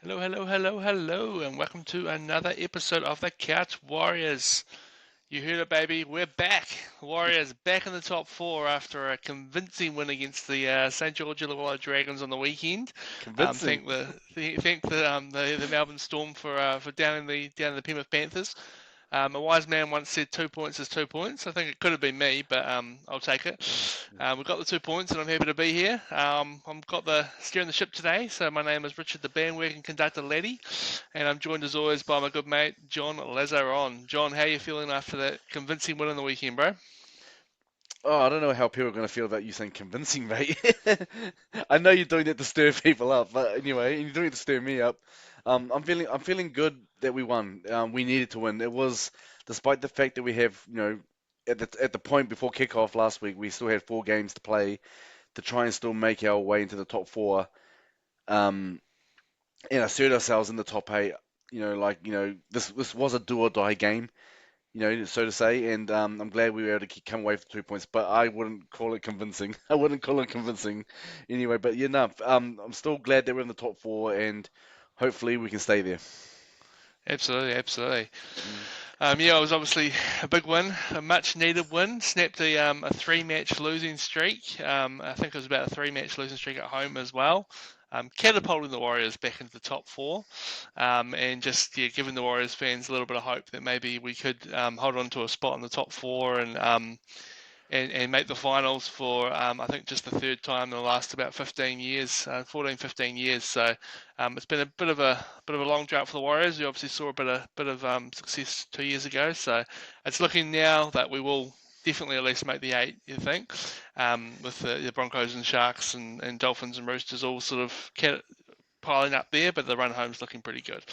Hello, hello, hello, hello, and welcome to another episode of the Couch Warriors. You heard it, baby. We're back. Warriors back in the top four after a convincing win against the St George Illawarra Dragons on the weekend. Convincing. Thank the Melbourne Storm for downing the Penrith Panthers. A wise man once said 2 points is 2 points. I think it could have been me, but I'll take it. We've got the 2 points, and I'm happy to be here. I've got the steering the ship today. So my name is Richard, the bandwagon conductor laddie, and I'm joined as always by my good mate John Lazaron. John, how you feeling after that convincing win on the weekend, bro? Oh, I don't know how people are going to feel about you saying convincing, mate. I know you're doing it to stir people up, but anyway, you're doing it to stir me up. I'm feeling good that we won. We needed to win. It was, despite the fact that we have, at the point before kickoff last week, we still had 4 games to play to try and still make our way into the top four, um, and assert ourselves in the top eight. This was a do or die game, so to say. And I'm glad we were able to come away with 2 points, but I wouldn't call it convincing. I wouldn't call it convincing anyway. But I'm still glad that we're in the top four, and hopefully we can stay there. Absolutely, absolutely. Mm. Yeah, it was obviously a big win, a much needed win. Snapped a three-match losing streak. I think it was about a three-match losing streak at home as well. Catapulting the Warriors back into the top four, and just giving the Warriors fans a little bit of hope that maybe we could hold on to a spot in the top four and make the finals for I think just the third time in the last about 15 years, 14, 15 years. So it's been a bit of a long drought for the Warriors. We obviously saw a bit of success 2 years ago. So it's looking now that we will definitely at least make the eight. You think with the Broncos and Sharks and Dolphins and Roosters all sort of piling up there, but the run home's looking pretty good.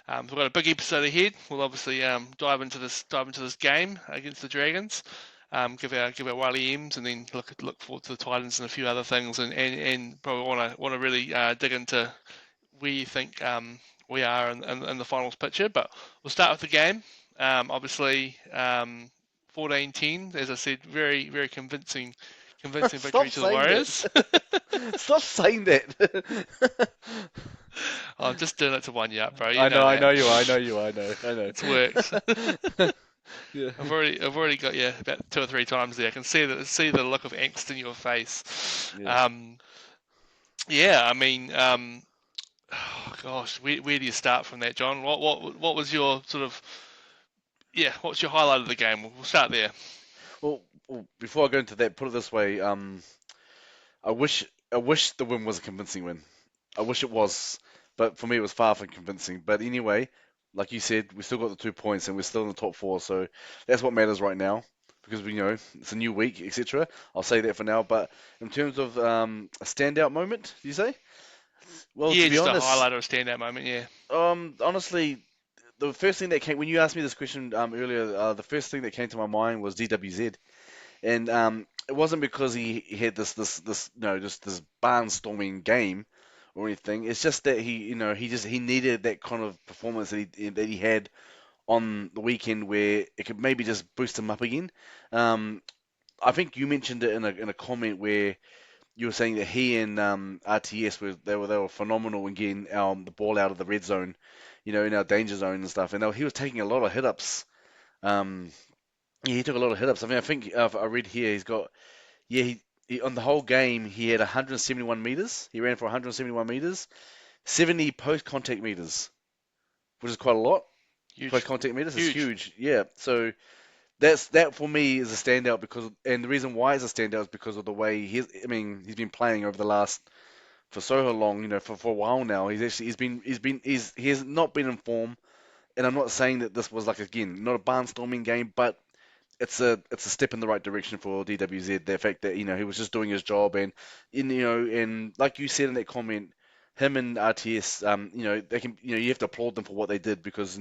We've got a big episode ahead. We'll obviously dive into this game against the Dragons. Give our Wiley M's, and then look forward to the Titans and a few other things, and probably want to really dig into where you think we are in the finals picture. But we'll start with the game. Obviously, 14-10, as I said, very very convincing Stop victory to the saying that. Warriors. Stop saying that. I'm just doing it to one you up, bro. You I know know, I that. know you are, I know you are, I know, I know. It's worked. Yeah, I've already got you about two or three times there. I can see the look of angst in your face. yeah. Yeah, I mean, oh gosh, where do you start from that, John? What was your sort of what's your highlight of the game? We'll start there. Well, before I go into that, put it this way. I wish I wish the win was a convincing win. I wish it was, but for me it was far from convincing. But anyway, like you said, we still got the 2 points and we're still in the top four, so that's what matters right now because we know it's a new week, etc. I'll say that for now. But in terms of a standout moment, do you say? Well, to Yeah, be just a honest, highlight or a standout moment. Yeah, honestly, the first thing that came when you asked me this question earlier, the first thing that came to my mind was DWZ. And it wasn't because he had this just this barnstorming game or anything. It's just that he needed that kind of performance that he had on the weekend where it could maybe just boost him up again. Um, I think you mentioned it in a comment where you were saying that he and RTS were phenomenal in getting the ball out of the red zone, in our danger zone and stuff. And he was taking a lot of hit ups. Um, yeah, he took a lot of hit ups. I mean, I think I read here he's got yeah, he on the whole game he had 171 meters. He ran for 171 meters, 70 post contact meters, which is quite a lot. Post huge, contact meters is huge. huge. Yeah, so that for me is a standout and the reason why it's a standout is because of the way he's been playing over the last for so long, for a while now. He has not been in form, and I'm not saying that this was like again not a barnstorming game, but it's a step in the right direction for DWZ. The fact that he was just doing his job, and like you said in that comment, him and RTS, they can you have to applaud them for what they did because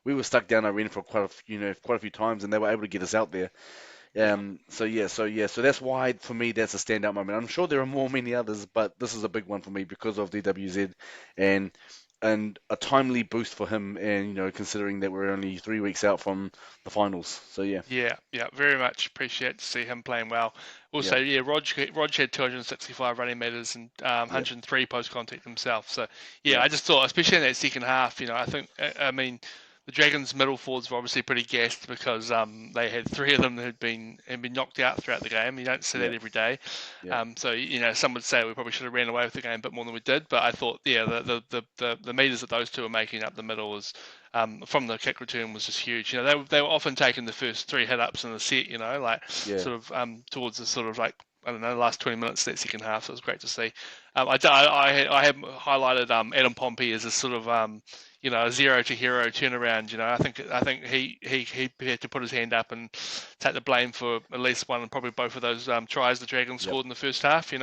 we were stuck down our end for quite a few times, and they were able to get us out there. Yeah. So that's why for me that's a standout moment. I'm sure there are many others, but this is a big one for me because of DWZ and and a timely boost for him, and considering that we're only 3 weeks out from the finals. So yeah. Yeah, yeah, very much appreciate to see him playing well. Also, Yep. yeah, Rog had 265 running meters and Yep. 103 post contact himself. So, yeah, Yep. I just thought, especially in that second half, I think, I mean, the Dragons' middle forwards were obviously pretty gassed because they had three of them that had been knocked out throughout the game. You don't see that Yep. every day. Yep. So, some would say we probably should have ran away with the game a bit more than we did. But I thought, yeah, the meters that those two were making up the middle was from the kick return was just huge. They were often taking the first three hit ups in the set. Like Yeah. sort of towards the sort of like I don't know, the last 20 minutes of that second half. So it was great to see. I have highlighted Adam Pompey as a sort of a zero to hero turnaround. I think he had to put his hand up and take the blame for at least one and probably both of those tries the Dragons Yep. scored in the first half. Yep.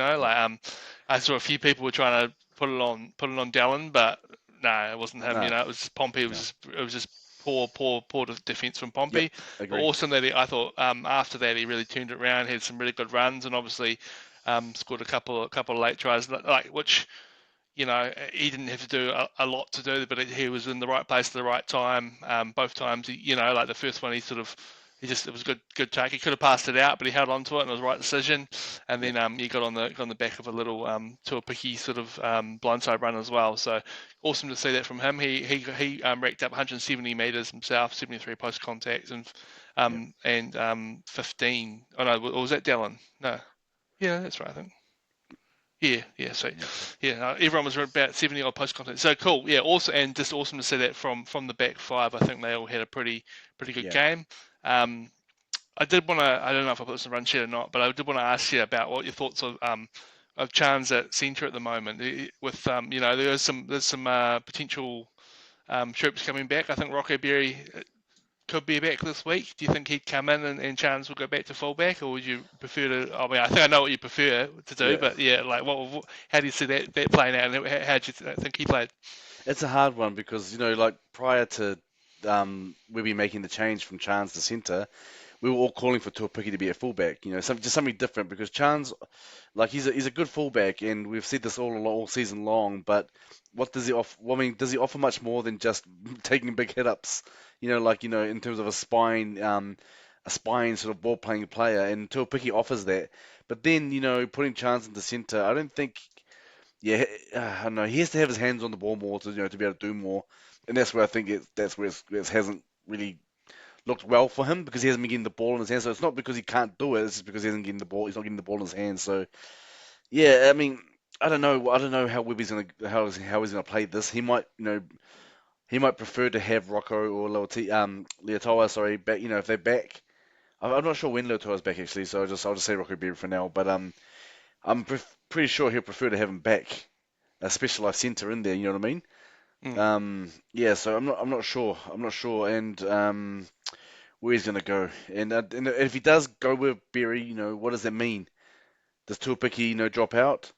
I saw a few people were trying to put it on Dallin, but no, it wasn't him. Nah. It was just Pompey. No. It was just poor defense from Yep. Pompey. But Agree. awesome that I thought after that he really turned it around, had some really good runs, and obviously scored a couple of late tries, like which he didn't have to do a lot to do, but he was in the right place at the right time. Both times, like the first one, it was a good take. He could have passed it out, but he held on to it, and it was the right decision. And Yep. then he got on the back of a little Tuapiki sort of blindside run as well. So awesome to see that from him. He racked up 170 meters himself, 73 post contacts, Yep. and 15. Oh no, or was that Dallin? No, yeah, that's right. I think. Yeah, so Yep. yeah, everyone was about 70 odd post contact. So cool, yeah, also and just awesome to see that from the back five. I think they all had a pretty good Yeah. game. Um, I did want to. I don't know if I put this in run sheet or not, but I did want to ask you about what your thoughts of Chance at centre at the moment. With there's some potential troops coming back. I think Rocco Berry could be back this week. Do you think he'd come in and Chance will go back to fullback, or would you prefer to? I mean, I think I know what you prefer to do, Yeah. but yeah, like how do you see that playing out? And how do you think he played? It's a hard one because like prior to Webby making the change from Chance to centre, we were all calling for Tuapiki to be a fullback. Just something different because Chance, like he's a good fullback, and we've said this all season long. But what does he offer? Well, I mean, does he offer much more than just taking big hit ups? In terms of a spine sort of ball playing player, and Tuapiki offers that. But then putting Chance into centre, I don't think. Yeah, I don't know. He has to have his hands on the ball more to be able to do more, and that's where I think that's where it hasn't really looked well for him because he hasn't been getting the ball in his hands. So it's not because he can't do it; it's just because he isn't getting the ball. He's not getting the ball in his hands. So yeah, I mean, I don't know. I don't know how Webby's gonna how he's gonna play this. He might prefer to have Rocco or Leotoa, sorry, back. If they're back. I'm not sure when Leotoa's back actually, so I'll just say Rocco Berry for now. But I'm pretty sure he'll prefer to have him back, a specialized center in there. You know what I mean? Mm. Yeah. So I'm not sure. I'm not sure, and where he's gonna go. And if he does go with Berry, what does that mean? Does Tuapiki, drop out?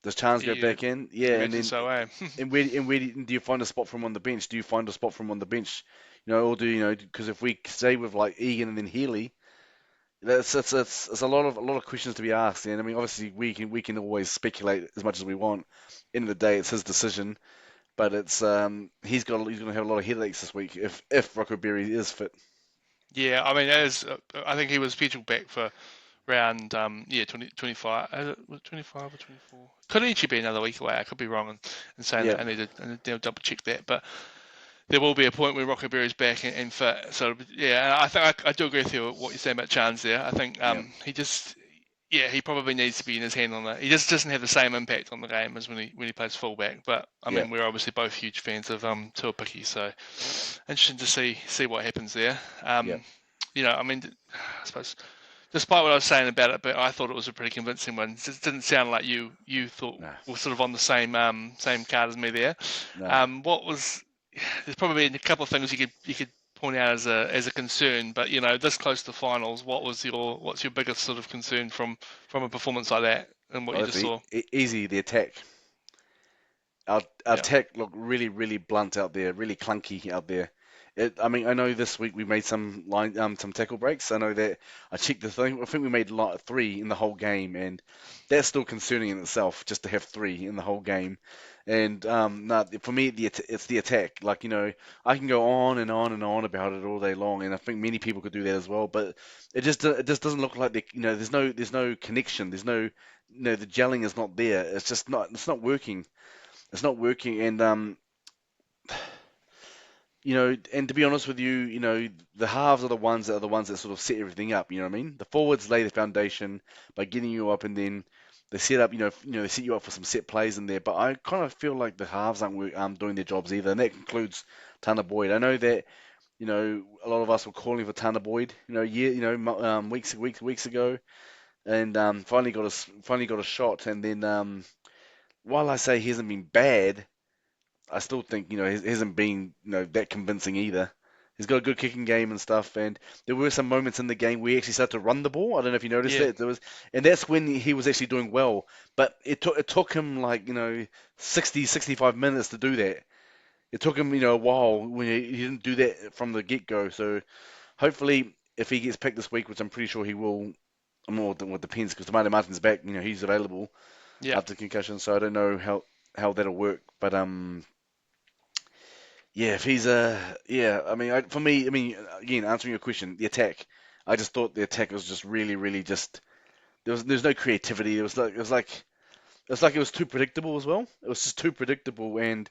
Does Chance go Yeah, back in? Yeah, and imagine then so, eh? and where do you find a spot for him on the bench? Do you find a spot for him on the bench? Or because if we stay with like Egan and then Healy, that's it's a lot of questions to be asked. And I mean, obviously we can always speculate as much as we want. End of the day, it's his decision. But he's gonna have a lot of headaches this week if Rocco Berry is fit. Yeah, I mean, I think he was scheduled back for round 2025. Was it 25 or 24? Could actually be another week away. I could be wrong in saying Yeah, that. I need to double check that, but there will be a point where Rocco Berry's back and fit. So yeah, and I think I do agree with you what you're saying about Chance there. I think yeah, he probably needs to be in his hand on that. He just doesn't have the same impact on the game as when he plays fullback. But I yeah, mean, we're obviously both huge fans of Tuapiki, so interesting to see what happens there. yeah. I mean, I suppose despite what I was saying about it, but I thought it was a pretty convincing one. It just didn't sound like you thought Nah, were sort of on the same card as me there. nah. What was there's probably a couple of things you could point out as a concern, but this close to finals, what's your biggest sort of concern from a performance like that and what Oh, you that's just saw? easy. The attack. Our Yeah, attack looked really, really blunt out there, really clunky out there. I mean, I know this week we made some tackle breaks. I know that I checked the thing. I think we made like three in the whole game, and that's still concerning in itself, just to have three in the whole game. And no, for me, it's the attack. Like, I can go on and on and on about it all day long, and I think many people could do that as well. But it just doesn't look like there's no connection. There's no the gelling is not there. It's not working. It's not working, and and to be honest with you, the halves are the ones that sort of set everything up. You know what I mean? The forwards lay the foundation by getting you up, and then they set up. They set you up for some set plays in there. But I kind of feel like the halves aren't doing their jobs either, and that includes Tanner Boyd. I know that a lot of us were calling for Tanner Boyd, weeks ago, and finally got a shot, and then while I say he hasn't been bad. I still think he hasn't been that convincing either. He's got a good kicking game and stuff, and there were some moments in the game where he actually started to run the ball. I don't know if you noticed Yeah, that. And that's when he was actually doing well. But it took him like 60, 65 minutes to do that. It took him a while when he didn't do that from the get go. So hopefully, if he gets picked this week, which I'm pretty sure he will, more what depends because Tomato Martin's back. He's available yeah. after concussion, so I don't know how that'll work. But yeah, if he's yeah, I mean, for me, again, answering your question, the attack, I just thought the attack was just really, really just there's no creativity. It was like it was too predictable as well. It was just too predictable, and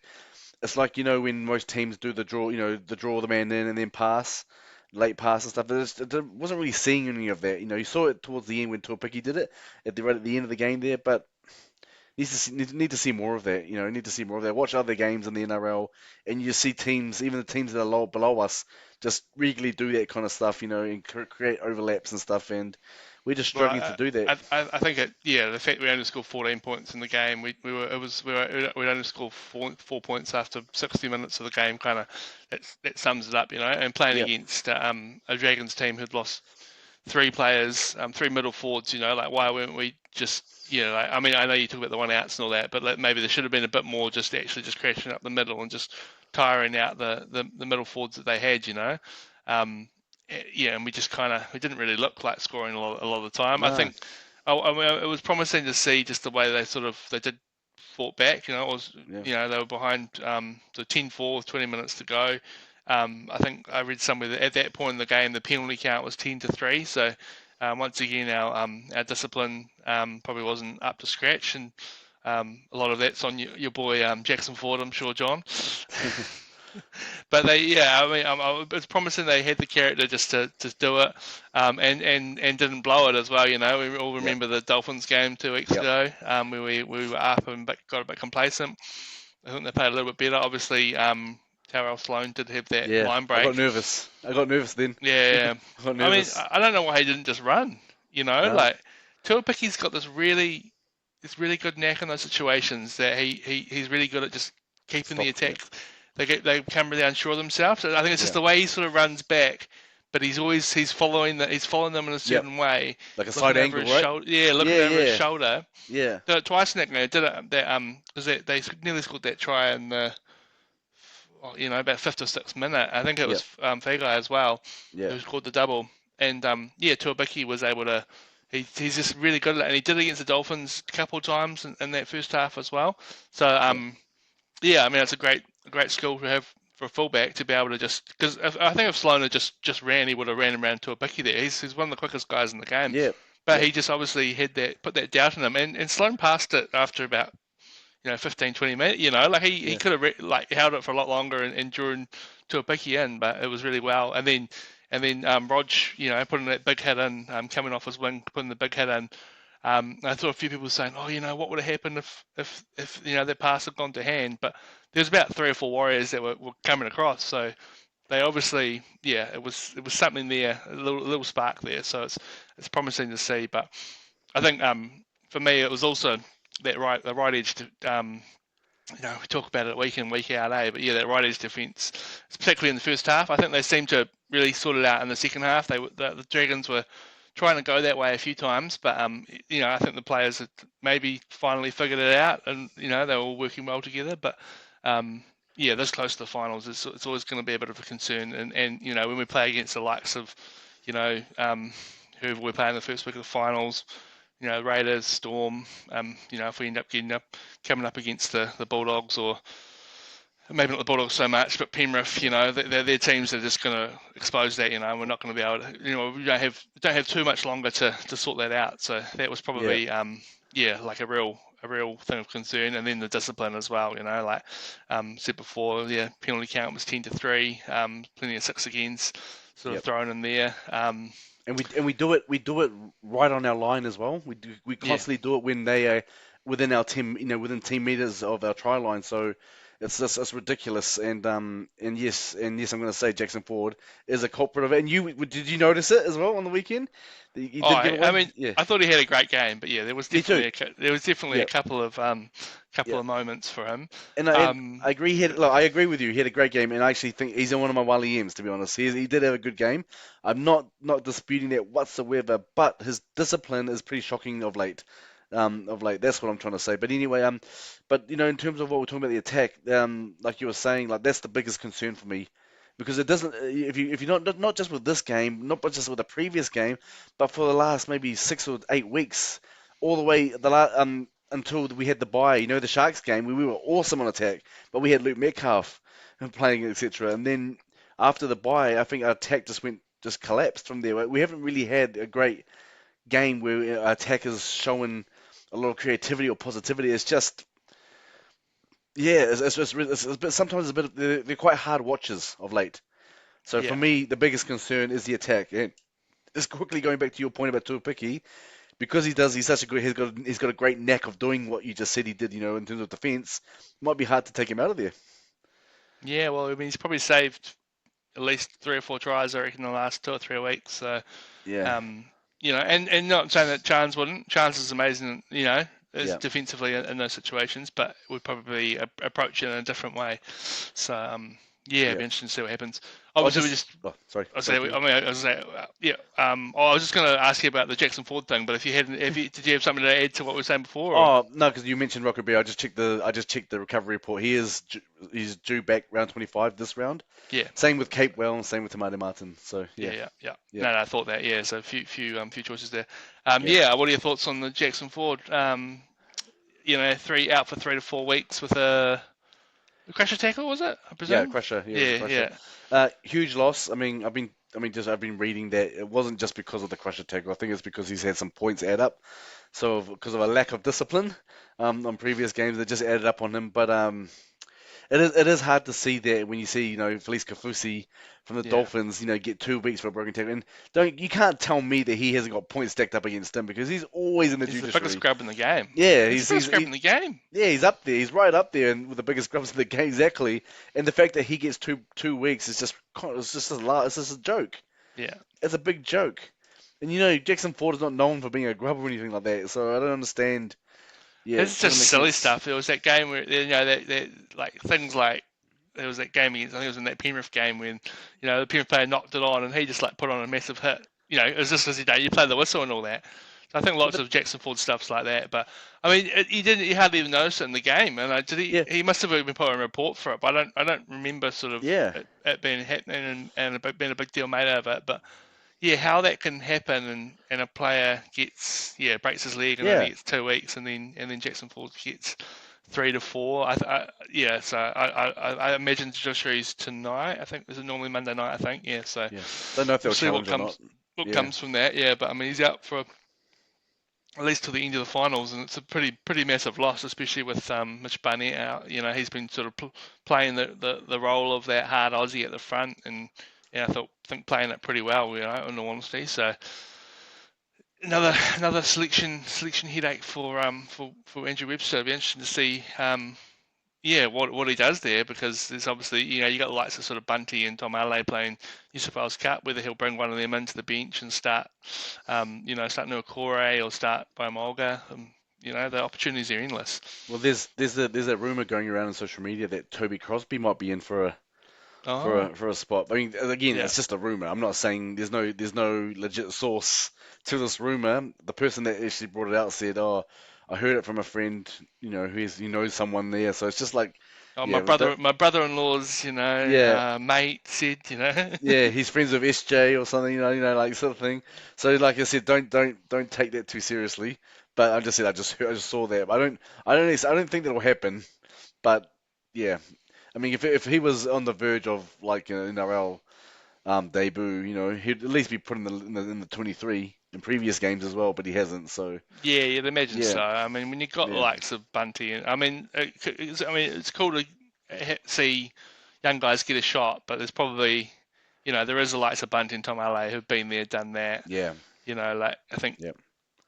it's like when most teams do the draw, the draw the man in and then pass, late pass and stuff. It wasn't really seeing any of that. You saw it towards the end when Tuapiki did it right at the end of the game there, but need to see more of that. Need to see more of that. Watch other games in the NRL, and you see teams, even the teams that are below us, just regularly do that kind of stuff. And create overlaps and stuff. And we're just Well, struggling to do that. I think the fact we only scored 14 points in the game, we only scored 4 points after 60 minutes of the game. Kind of that sums it up, And playing Yep. against a Dragons team who'd lost three players, three middle forwards, like why weren't we just, I mean, I know you talk about the one outs and all that, but maybe there should have been a bit more just actually just crashing up the middle and just tiring out the middle forwards that they had. Um, yeah, and we just we didn't really look like scoring a lot of the time. I No. think I mean, it was promising to see just the way they did fought back. It was Yeah. they were behind the 10-4 with 20 minutes to go. I think I read somewhere that at that point in the game the penalty count was 10-3. So once again our discipline probably wasn't up to scratch, and a lot of that's on your boy Jackson Ford, I'm sure, John. But I mean, it's promising they had the character just to do it, and didn't blow it as well. We all Yep. remember the Dolphins game 2 weeks Yep. ago, where we were up and got a bit complacent. I think they played a little bit better. Obviously, Tyrell Sloan did have that Yeah. line I got break. nervous. I got nervous then. Yeah, I got I mean, nervous. I don't know why he didn't just run. No. Like Tuapiki's got this really good knack in those situations that he's really good at just keeping the Stop. attack. They become really unsure of themselves. I think it's just Yeah. the way he sort of runs back, but he's following them in a Yep. certain way, Like a looking side over angle, his right? shoulder. Yeah, looking Yeah. over his Yeah. shoulder. Yeah. Did it twice in that game. Did it that because they nearly scored that try in the about fifth or sixth minute. I think it was Yep. Fagai as well Yeah. who scored the double, and Tuabiki was able to. He's just really good at it, and he did it against the Dolphins a couple of times in that first half as well. So Yep. I mean it's a great skill to have for a fullback to be able to just because I think if Sloan had just ran, he would have ran around Tuabiki there. He's one of the quickest guys in the game, Yep. but Yep. he just obviously put that doubt in him, and Sloan passed it after about 15, 20 minutes. Like he Yeah. could have held it for a lot longer and drew to a picky in, but it was really well. And then Rog, putting that big hit in, coming off his wing, putting the big hit in. I saw a few people saying, "Oh, what would have happened if that pass had gone to hand?" But there's about 3 or 4 Warriors that were coming across, so they obviously, it was something there, a little spark there. So it's promising to see. But I think for me, it was also the right edge. We talk about it week in week out, But that right edge defence, particularly in the first half, I think they seemed to really sort it out in the second half. The Dragons were trying to go that way a few times, but I think the players had maybe finally figured it out, and they were all working well together. But this close to the finals, it's always going to be a bit of a concern. And when we play against the likes of whoever we're playing the first week of the finals, Raiders, Storm. If we end up coming up against the Bulldogs, or maybe not the Bulldogs so much, but Penrith, they're teams that are just going to expose that. We're not going to be able to. We don't have too much longer to sort that out. So that was Yeah, probably like a real thing of concern, and then the discipline as well. Like said before, penalty count was 10-3, plenty of six against sort of yep. thrown in there. And we do it right on our line as well. We Yeah. constantly do it when they are within our 10 meters of our try line. So it's ridiculous. And yes, I'm going to say Jackson Ford is a culprit of it. And did you notice it as well on the weekend? That he Oh, did get I away. mean, Yeah, I thought he had a great game, but yeah, there was me too. definitely there was definitely a Yeah, couple yeah. of moments for him. And Um, I agree. Look, I agree with you. He had a great game, and I actually think he's in one of my Wally M's. To be honest, he did have a good game. I'm not disputing that whatsoever. But his discipline is pretty shocking of late. That's what I'm trying to say. But anyway, but in terms of what we're talking about the attack, like you were saying, like that's the biggest concern for me, because it doesn't. If you're not just with this game, not just with the previous game, but for the last maybe 6 or 8 weeks, all the way until we had the bye. The Sharks game, we were awesome on attack, but we had Luke Metcalf playing, etc. And then after the bye, I think our attack just collapsed from there. We haven't really had a great game where our attack is showing a lot of creativity or positivity. It's just, yeah, sometimes it's a bit. They're quite hard watches of late. So for yeah, me, the biggest concern is the attack. And just quickly going back to your point about Tuapiki, because he's such a good, he's got a great knack of doing what you just said he did. In terms of defense, might be hard to take him out of there. yeah. Well, I mean, he's probably saved at least 3 or 4 tries, I reckon, in the last 2 or 3 weeks. So, Yeah, um, and not saying that Chance wouldn't. Chance is amazing, is yeah, defensively in those situations, but would probably approach it in a different way. So, yeah, it'd yeah. be interesting to see what happens. Oh, Obviously, we just just oh, sorry, I sorry, say, Keegan. I mean, I was say, yeah. I was just going to ask you about the Jackson Ford thing, but did you have something to add to what we were saying before? Or? Oh no, because you mentioned Rocket Beer. I just checked the recovery report. He's due back round 25 this round. Yeah, Same with Cape Well and same with Tamati Martin. So yeah, yeah, yeah, yeah. yeah, No, I thought that. Yeah, so a few choices there. yeah. Yeah. What are your thoughts on the Jackson Ford? 3 to 4 weeks with a crusher tackle, was it? I Yeah, presume. Crusher. Yeah, it was a Yeah, Crusher. yeah, Huge loss. I've been reading that it wasn't just because of the Crusher tackle. I think it's because he's had some points add up. So because of a lack of discipline, on previous games, that just added up on him. But it is hard to see that when you see Felice Kafusi from the yeah. Dolphins, get 2 weeks for a broken tackle, and you can't tell me that he hasn't got points stacked up against him because he's always in the He's the biggest judiciary. scrub in the game. Yeah, He's the biggest scrub in the game. yeah, he's up there. He's right up there and with the biggest scrubs in the game, exactly. And the fact that he gets 2 weeks is it's just a joke. Yeah. It's a big joke. And Jackson Ford is not known for being a grub or anything like that, so I don't understand. Yeah, it It's doesn't just make silly sense. stuff. There was that game where that like things like there was that game against, I think it was in that Penrith game when the Penrith player knocked it on and he just like put on a massive hit. It was just because you play the whistle and all that. So I think Yeah, lots but of Jackson Ford stuff's like that. But I mean, he hardly even noticed it in the game, and did he? yeah, He must have even put a report for it, but I don't remember sort of yeah, it being happening and being a big deal made out of it. But yeah, how that can happen and a player breaks his leg and only yeah, gets 2 weeks and then Jackson Ford gets 3 to 4. Yeah, so I imagine judiciary's tonight. I think is it normally Monday night? I think yeah. So yeah. Don't know if we'll they'll see what challenge or not. Yeah, comes from that. Yeah, but I mean he's out for at least till the end of the finals, and it's a pretty massive loss, especially with Mitch Barnett out. He's been sort of playing the role of that hard Aussie at the front, and I think playing it pretty well. In all honesty, so another selection headache for Andrew Webster. It'll be interesting to see what he does there, because there's obviously you got the likes of sort of Bunty and Tom Ale playing New South Wales Cup, whether he'll bring one of them into the bench and start start Nuakore or start Baumolga. The opportunities are endless. well, there's a rumor going around on social media that Toby Crosby might be in Oh, for a spot. I mean, again, yeah, it's just a rumor. I'm not saying there's no legit source to this rumor. The person that actually brought it out said, "Oh, I heard it from a friend, who knows someone there." So it's just like Oh, Yeah, but that, my brother-in-law's, yeah, mate said, yeah, he's friends with SJ or something, like sort of thing. So, like I said, don't take that too seriously. But I just said I just saw that. I don't think that'll happen. But yeah, I mean, if he was on the verge of like an NRL debut, he'd at least be put in the 23 in previous games as well. But he hasn't. So Yeah, you'd imagine yeah, so. I mean, when you got the yeah, likes of Bunty, and it's cool to see young guys get a shot, but there's probably, there is the likes of Bunty and Tom Ale who've been there, done that. yeah, Like I think yeah,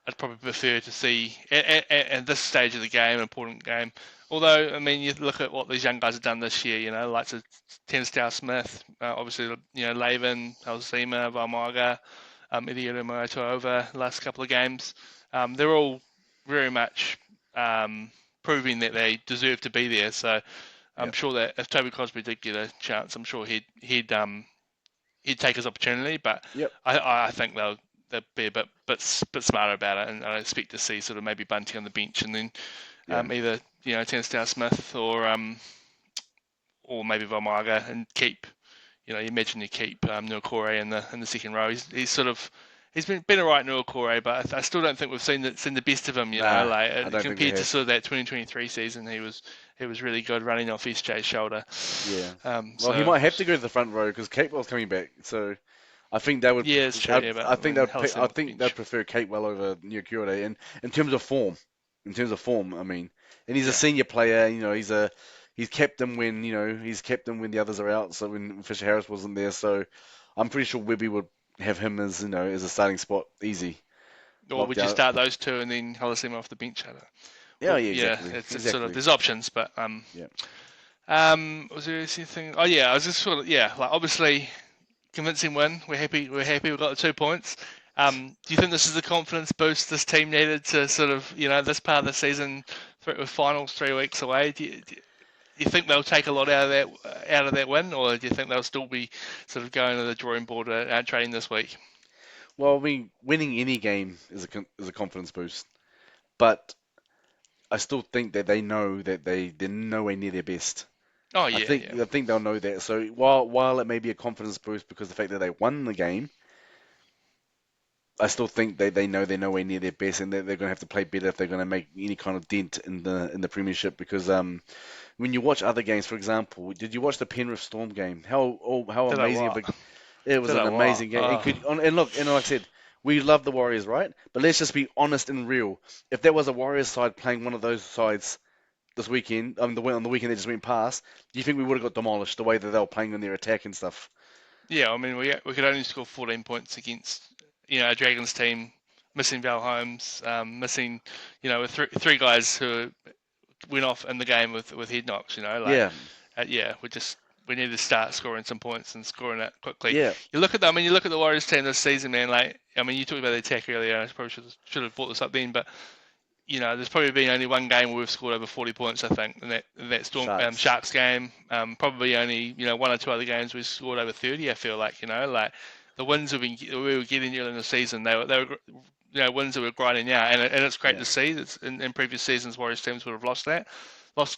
I'd probably prefer to see at this stage of the game, important game. Although, I mean, you look at what these young guys have done this year, like Tenstar Smith, obviously, Laven, Halsema, Valmaga, Idiota Motoova, last couple of games. They're all very much proving that they deserve to be there. So yeah, I'm sure that if Toby Crosby did get a chance, I'm sure he'd take his opportunity. But yep, I think they'll be a bit smarter about it, and I expect to see sort of maybe Bunty on the bench, and then yeah, either Tenstar Smith or maybe Valmaga, and keep you imagine you keep Nuakore in the second row. He's sort of he's been alright Nuakore, but I still don't think we've seen the best of him. nah, Like I don't think we compared to have. sort of that 2023 season, he was really good running off SJ's shoulder. Yeah. Well, he So might have to go to the front row because Capewell's coming back. So I think they would. yeah, it's true. Yeah, but I I think mean, they'd pick, Hell's I off the think they'd bench. prefer Capewell over Nucure in terms of form. In terms of form, I mean, and he's a Yeah. senior player. He's kept them when he's kept them when the others are out. So when Fisher Harris wasn't there, so I'm pretty sure Webby would have him as as a starting spot easy. Or Locked would you out. start those two and then Hell's off the bench? I don't know. Yeah, Well, yeah, yeah, exactly, it's sort of exactly. there's options, but Yeah. was there anything? Oh yeah, I was just sort of like obviously convincing win. We're happy. We're happy. We got the 2 points. Do you think this is the confidence boost this team needed to sort of this part of the season with finals 3 weeks away? Do you think they'll take a lot out of that win, or do you think they'll still be sort of going to the drawing board at training this week? Well, I mean, winning any game is a confidence boost, but I still think that they know that they're nowhere near their best. Oh I yeah, think yeah. I think they'll know that. So while it may be a confidence boost because of the fact that they won the game, I still think they know they're nowhere near their best and that they're going to have to play better if they're going to make any kind of dent in the Premiership. Because when you watch other games, for example, did you watch the Penrith Storm game? How Did I amazing what? it was Did an I what? amazing game. Oh. And look, and like I said, we love the Warriors, right? But let's just be honest and real. If there was a Warriors side playing one of those sides this weekend, on the weekend that just went past, do you think we would have got demolished the way that they were playing on their attack and stuff? Yeah, I mean, we could only score 14 points against a Dragons team, missing Val Holmes, missing with three guys who went off in the game with head knocks. Yeah, Yeah, we need to start scoring some points and scoring it quickly. yeah, You look at the Warriors team this season, man. Like, I mean, you talked about the attack earlier. I probably should have brought this up then, but there's probably been only one game where we've scored over 40 points, I think, in that Storm Sharks. Sharks game. Probably only one or two other games we scored over 30. I feel like like the wins we were getting early in the season, they were wins that we're grinding out, and it's great Yeah. to see. It's in previous seasons, Warriors teams would have lost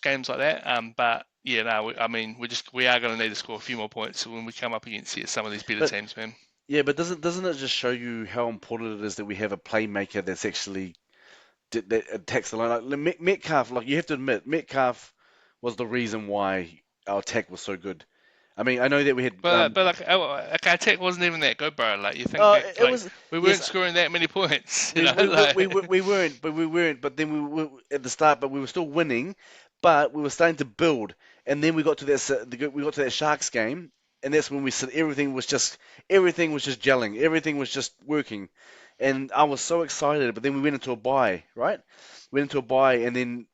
games like that. But yeah, no, I mean we are going to need to score a few more points when we come up against some of these better But teams, man. yeah, but doesn't it just show you how important it is that we have a playmaker that's actually that attacks the line? Like Metcalf, like you have to admit, Metcalf was the reason why our attack was so good. I mean, I know that we had But like our attack wasn't even that good, bro. Like you think that it like was we weren't yes, scoring that many points, we like we weren't, but we weren't. But then we were at the start, but we were still winning. But we were starting to build, and then we got to that Sharks game, and that's when we said everything was just gelling, everything was just working, and I was so excited. But then we went into a bye, right? Went into a bye, and then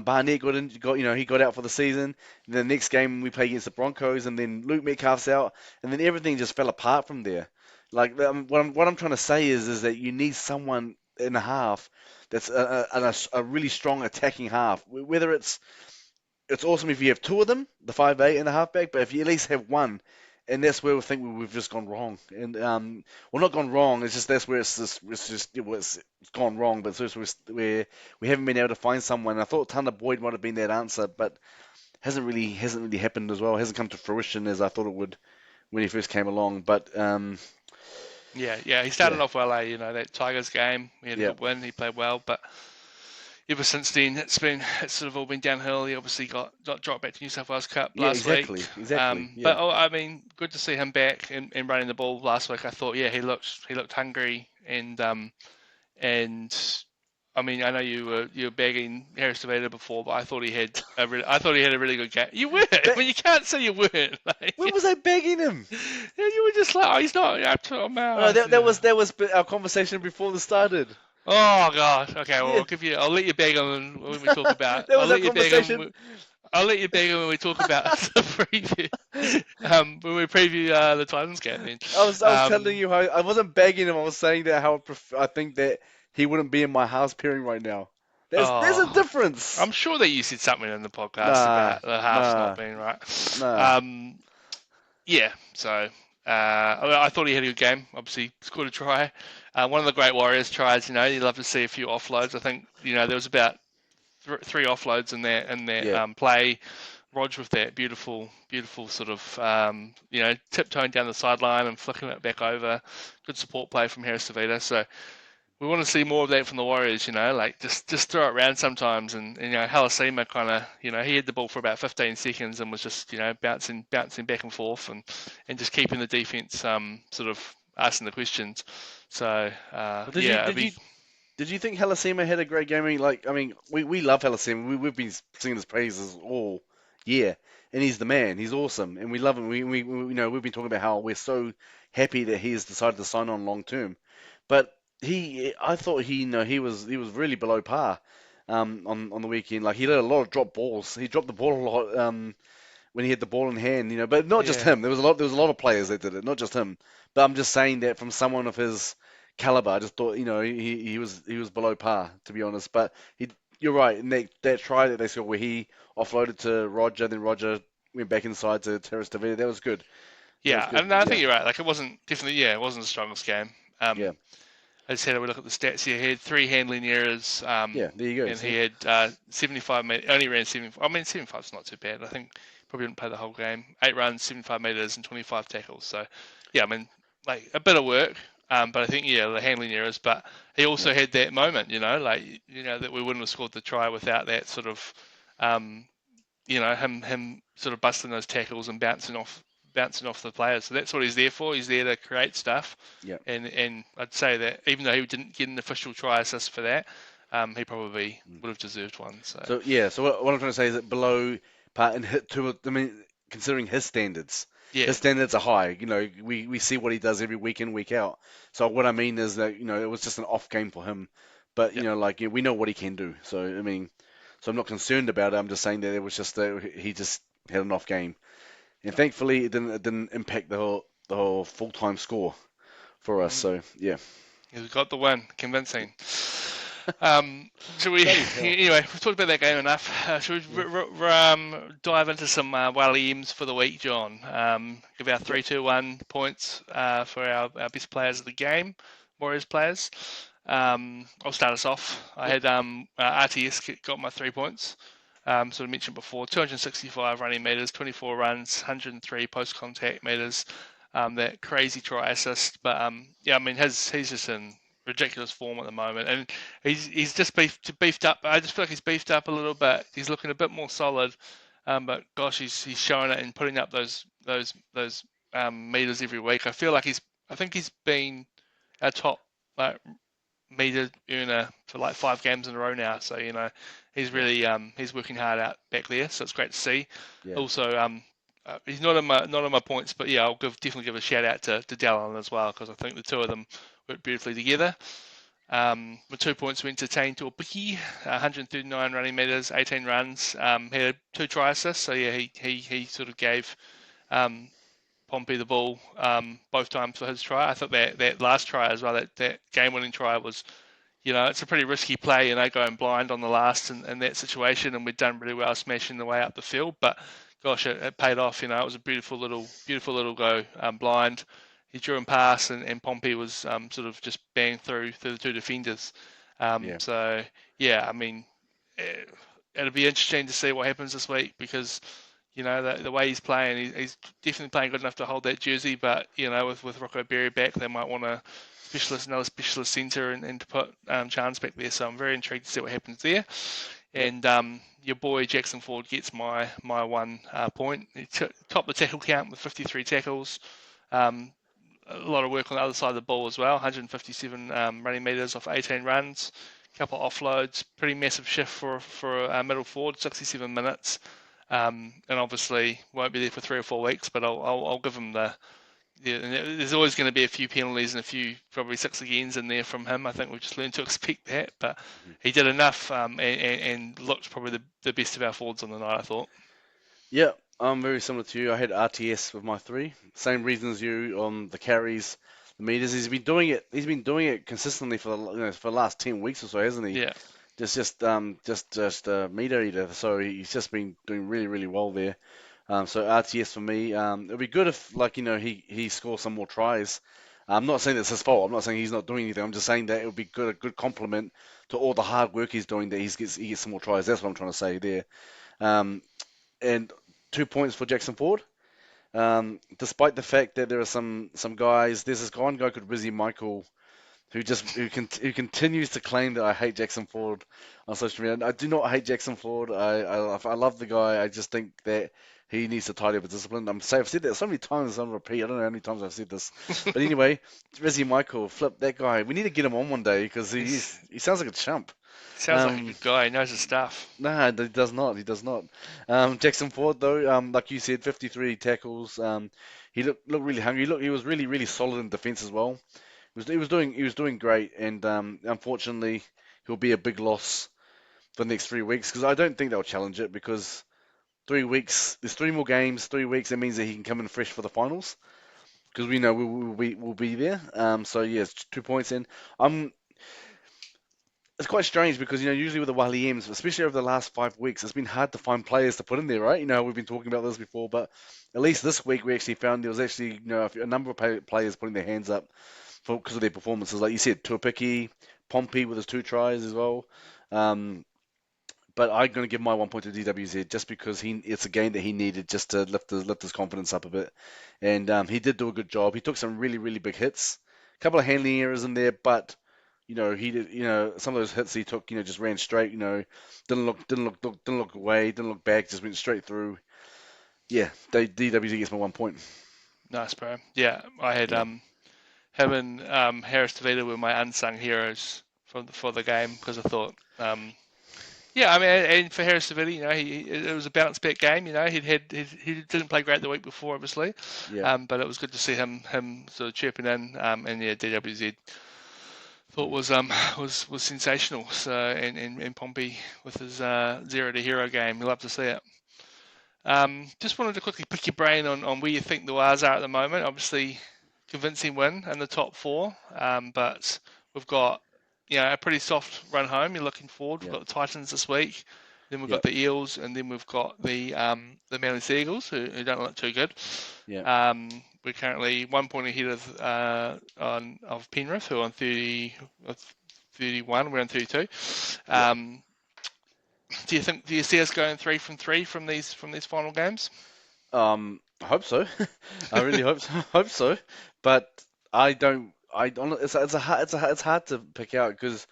Barnett he got out for the season. And the next game we play against the Broncos, and then Luke Metcalf's out, and then everything just fell apart from there. Like what I'm trying to say is that you need someone in a half that's a really strong attacking half. Whether it's awesome if you have two of them, the 5'8" and the halfback, but if you at least have one, and that's where we think we've just gone wrong. And well, not gone wrong. It's just that's where it's gone wrong. But it's just where we haven't been able to find someone. I thought Tanner Boyd might have been that answer, but hasn't really happened as well. Hasn't come to fruition as I thought it would when he first came along. But Yeah, he yeah, started off well, that Tigers game, he had a yeah, good win, he played well, but ever since then, it's sort of all been downhill. He obviously got dropped back to New South Wales Cup yeah, last week. exactly, But yeah. I mean, good to see him back and running the ball last week. I thought, yeah, he looked hungry and I mean, I know you were bagging Harris Tavita before, but I thought he had a really good game. You were. I But mean, you can't say you weren't. when was I begging him? You were just like, oh, he's not up to our Oh, no, mouth. that Yeah. was our conversation before this started. Oh God. Okay. Well, Yeah, I'll let you beg him when we talk about. that was our conversation. I'll let you beg him when we talk about the preview. When we preview the Titans game. Then. I was telling you how I wasn't begging him. I was saying that I think that he wouldn't be in my house pairing right now. There's a Oh, difference. I'm sure that you said something in the podcast Nah, about the halves not nah, being right. nah. Yeah. So I thought he had a good game. Obviously, scored a try. One of the great Warriors tries. You'd love to see a few offloads. I think there was about three offloads in their Yeah, play. Rog with that beautiful, beautiful sort of tiptoeing down the sideline and flicking it back over. Good support play from Harris Tavita. So we want to see more of that from the Warriors. Like just throw it around sometimes. And Halasima kind of he had the ball for about 15 seconds and was just bouncing back and forth and just keeping the defense sort of asking the questions. So but yeah, it'd be did you think Halasima had a great game? We love Halasima. We've been singing his praises all year, and he's the man. He's awesome, and we love him. We've been talking about how we're so happy that he has decided to sign on long term. But I thought he was really below par on the weekend. Like he let a lot of drop balls. He dropped the ball a lot when he had the ball in hand. But not just yeah. him. There was a lot of players that did it, not just him. But I'm just saying that from someone of his caliber, I just thought he was below par, to be honest. But you're right. And that try that they saw where he offloaded to Roger, then Roger went back inside to Terrace Tavita. That was good. That was Yeah, good. and I Yeah, think you're right. Like it wasn't definitely, it wasn't the strongest game. yeah, I just had a look at the stats here. He had three handling errors, yeah. There you go. and he See, had 75 meters. Only ran 75. I mean, 75 is not too bad. I think probably didn't play the whole game. 8 runs, 75 meters, and 25 tackles. So, yeah, I mean, like a bit of work. But I think the handling errors. But he yeah, also had that moment, that we wouldn't have scored the try without that sort of, um, him sort of busting those tackles and bouncing off the players. So that's what he's there for. He's there to create stuff. yeah. And I'd say that even though he didn't get an official try assist for that, he probably would have deserved one. So So yeah, so what I'm trying to say is that below par and hit to I mean, considering yeah, his standards are high. We see what he does every week in, week out. So what I mean is that it was just an off game for him, but yeah, we know what he can do. So I mean, so I'm not concerned about it. I'm just saying that it was just that he just had an off game, and thankfully it didn't impact the whole full time score for us. mm, So yeah, he's got the win, convincing. Um, should we bloody hell. anyway? We've talked about that game enough. Should we Yeah. dive into some Walliams for the week, John? Give our Yep. 3-2-1 points for our best players of the game, Warriors players. I'll start us off. I Yep. had RTS got my 3 points. Sort of mentioned before, 265 running meters, 24 runs, 103 post contact meters. That crazy try assist, but yeah, I mean, he's just in ridiculous form at the moment, and he's just beefed up. I just feel like he's beefed up a little bit. He's looking a bit more solid, but gosh, he's showing it and putting up those meters every week. I think he's been our top like meter earner for like 5 games in a row now. So he's Yeah. really he's working hard out back there. So it's great to see. Yeah. Also, he's not in my points, but yeah, I'll definitely give a shout out to Dallin as well because I think the two of them work beautifully together. With 2 points went to Tane Tuapiki, 139 running meters, 18 runs. He had 2 try assists, so yeah, he sort of gave Pompey the ball both times for his try. I thought that last try as well, that game-winning try was, it's a pretty risky play, going blind on the last in that situation, and we'd done really well smashing the way up the field. But gosh, it paid off. It was a beautiful little go blind. He drew him past, and Pompey was sort of just banged through the two defenders. Yeah. So yeah, I mean, eh, it'll be interesting to see what happens this week because the way he's playing, he's definitely playing good enough to hold that jersey. But with Rocco Berry back, they might want another specialist centre and to put Chance back there. So I'm very intrigued to see what happens there. Yep. And your boy Jackson Ford gets my 1 point. He topped the tackle count with 53 tackles. A lot of work on the other side of the ball as well. 157 running meters off 18 runs, a couple of offloads. Pretty massive shift for a middle forward. 67 minutes. And obviously won't be there for 3 or 4 weeks, but I'll give him the. Yeah, and there's always going to be a few penalties and a few probably 6 agains in there from him. I think we've just learned to expect that, but he did enough and looked probably the best of our forwards on the night, I thought. Yeah, I'm very similar to you. I had RTS with my 3. Same reason as you on the carries, the meters. He's been doing it. He's been doing it consistently for the last 10 weeks or so, hasn't he? Yeah, Just a meter eater. So he's just been doing really really well there. So RTS for me. It'd be good if he scores some more tries. I'm not saying it's his fault. I'm not saying he's not doing anything. I'm just saying that it would be a good compliment to all the hard work he's doing. That he gets some more tries. That's what I'm trying to say there. Um, and 2 points for Jackson Ford. Despite the fact that there are some guys, there's this one guy called Rizzy Michael who continues to claim that I hate Jackson Ford on social media. I do not hate Jackson Ford. I love the guy. I just think that he needs to tidy up his discipline. I've said that so many times on repeat. I don't know how many times I've said this, but anyway, Rizzy Michael, flip that guy. We need to get him on one day because he sounds like a chump. sounds like a Um, good guy. He knows his stuff. No, he does not. He does not. Jackson Ford, though, like you said, 53 tackles. He looked really hungry. He was really really solid in defense as well. He was doing great, and unfortunately, he'll be a big loss for the next 3 weeks because I don't think they'll challenge it because 3 weeks. There's 3 more games. 3 weeks. That means that he can come in fresh for the finals because we know we'll be there. So yes, 2 points in. I'm It's quite strange because usually with the Wally M's, especially over the last 5 weeks, it's been hard to find players to put in there, right? We've been talking about this before, but at least this week we actually found there was actually a number of players putting their hands up because of their performances. Like you said, Tuapiki, Pompey with his 2 tries as well. Um, but I'm going to give my 1 point to DWZ just because it's a game that he needed just to lift his confidence up a bit, and he did do a good job. He took some really really big hits, a couple of handling errors in there, but he did. Some of those hits he took, just ran straight. Didn't look away, didn't look back, just went straight through. Yeah, DWZ gets my 1 point. Nice, bro. Yeah, I had Yeah, him and Harris Tavita were my unsung heroes for the game because I thought, yeah, I mean, and for Harris Tavita, it was a bounce back game. He didn't play great the week before, obviously, yeah, but it was good to see him sort of chirping in. And yeah, DWZ thought was sensational. So and Pompey with his 0 to hero game, you love to see it. Just wanted to quickly pick your brain on where you think the Wars are at the moment. Obviously, convincing win in the top 4, but we've got a pretty soft run home. You're looking forward. We've yeah, got the Titans this week, then we've yeah, got the Eels, and then we've got the Manly Seagulls who don't look too good. yeah. We're currently 1 point ahead of Penrith, who are on 31. We're on 32. Yeah. Um, do you see us going 3 from 3 from these final games? I hope so. I really hope so. But I don't. It's hard to pick out because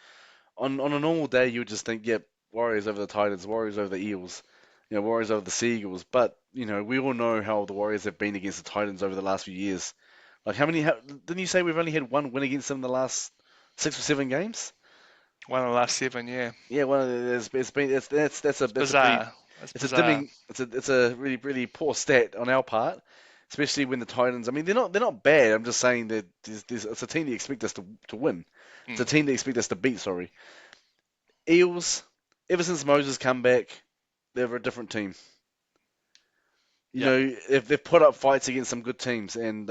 on a normal day you would just think, yep, Warriors over the Titans, Warriors over the Eels, Warriors over the Seagulls. But we all know how the Warriors have been against the Titans over the last few years. Like didn't you say we've only had one win against them in the last 6 or 7 games? One of the last 7, yeah. Yeah, well, it's been It's that's a pretty bizarre. It's it's a bizarre. dimming it's a really really poor stat on our part, especially when the Titans. I mean, they're not bad. I'm just saying that it's a team that expect us to win. It's a Mm. team that expect us to beat. Sorry, Eels. Ever since Moses come back, they're a different team. Yep. They've put up fights against some good teams, and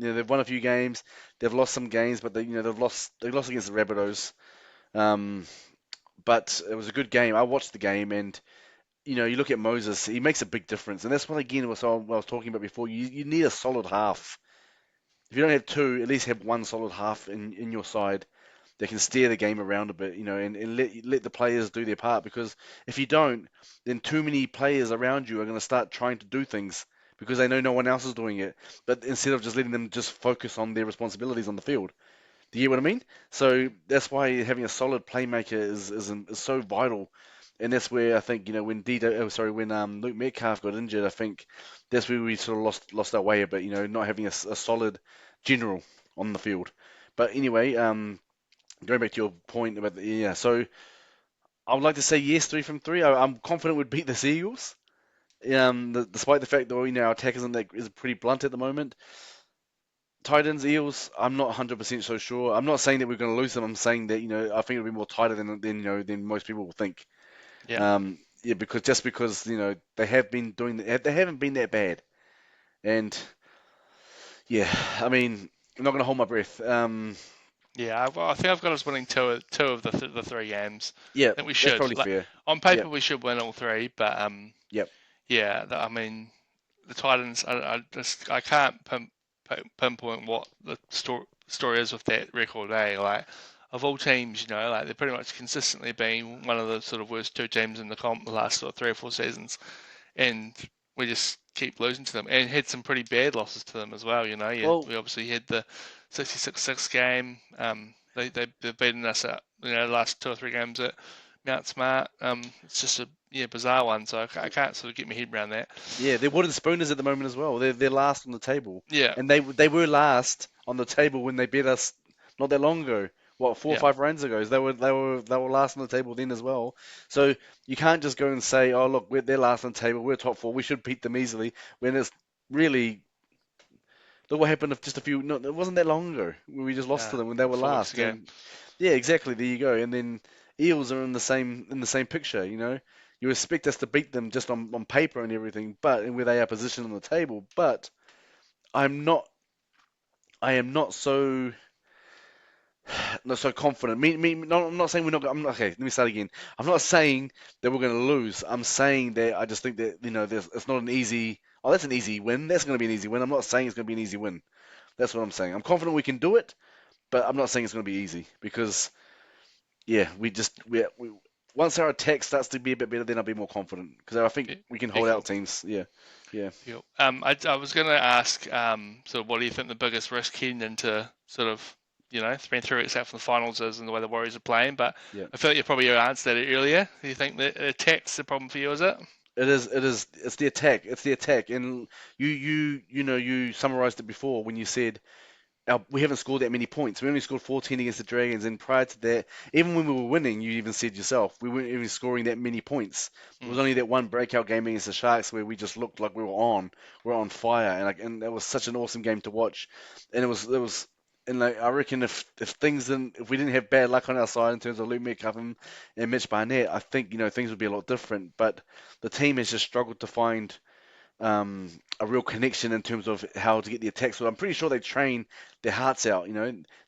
they've won a few games. They've lost some games, but they've lost against the Rabbitohs. Um, but it was a good game. I watched the game, and you look at Moses, he makes a big difference, and that's what again was what I was talking about before. You need a solid half. If you don't have two, at least have one solid half in your side. that can steer the game around a bit, and let the players do their part. Because if you don't, then too many players around you are going to start trying to do things because they know no one else is doing it. But instead of just letting them just focus on their responsibilities on the field. Do you get what I mean? So that's why having a solid playmaker is so vital, and that's where I think when Luke Metcalf got injured, I think that's where we sort of lost our way a bit. Not having a solid general on the field. But anyway, going back to your point about yeah, so I would like to say yes, 3 from 3. I'm confident we'd beat the Eagles. Despite the fact that our attack is pretty blunt at the moment. Titans, Eels, I'm not 100% so sure. I'm not saying that we're going to lose them. I'm saying that I think it'll be more tighter than most people will think. Yeah. Yeah, because they have been they haven't been that bad, and yeah, I mean, I'm not going to hold my breath. Yeah, I think I've got us winning two of the three games. Yeah, I think we that's should. probably Like fair. on Yep, paper, we should win all three, but yep. yeah, I mean, the Titans. I can't pinpoint what the story is with that record. Like of all teams, like they're pretty much consistently been one of the sort of worst two teams in the comp the last sort of 3 or 4 seasons, and we just keep losing to them, and had some pretty bad losses to them as well. Well, We obviously had the 66-6 game. They've beaten us at the last 2 or 3 games at Mount Smart. It's just a bizarre one, so I can't sort of get my head around that. yeah, they're wooden spooners at the moment as well. They're last on the table, Yeah, and they were last on the table when they beat us not that long ago. What, four or yeah, five rounds ago? They were last on the table then as well. So you can't just go and say, oh look, they're last on the table, we're top four, we should beat them easily. When it's really look what happened just a few. No, it wasn't that long ago when we just lost to them when they were 4 weeks last. ago. And yeah, exactly. There you go. And then Eels are in the same picture. You expect us to beat them just on paper and everything, but and where they are positioned on the table. But I'm not. I am not so confident. No, I'm not saying we're not. Okay. Let me start again. I'm not saying that we're going to lose. I'm saying that I just think that it's not an easy. Oh, that's an easy win. That's going to be an easy win. I'm not saying it's going to be an easy win. That's what I'm saying. I'm confident we can do it, but I'm not saying it's going to be easy because yeah, we once our attack starts to be a bit better, then I'll be more confident because I think Yeah, we can yeah, hold out cool. teams. Yeah, yeah. Yeah. I was going to ask, sort of, what do you think the biggest risk heading into sort of, 3 weeks out from the finals is and the way the Warriors are playing? But Yeah. I feel like you probably answered it earlier. Do you think the attack's the problem for you? Is it? It is. It is. It's the attack. It's the attack. And you summarized it before when you said we haven't scored that many points. We only scored 14 against the Dragons, and prior to that, even when we were winning, you even said yourself, we weren't even scoring that many points. It was Mm, only that one breakout game against the Sharks where we just looked like we were on fire, and that was such an awesome game to watch. And it was, and like I reckon if we didn't have bad luck on our side in terms of Luke Metcalf and Mitch Barnett, I think things would be a lot different. But the team has just struggled to find a real connection in terms of how to get the attack. So I'm pretty sure they train their hearts out.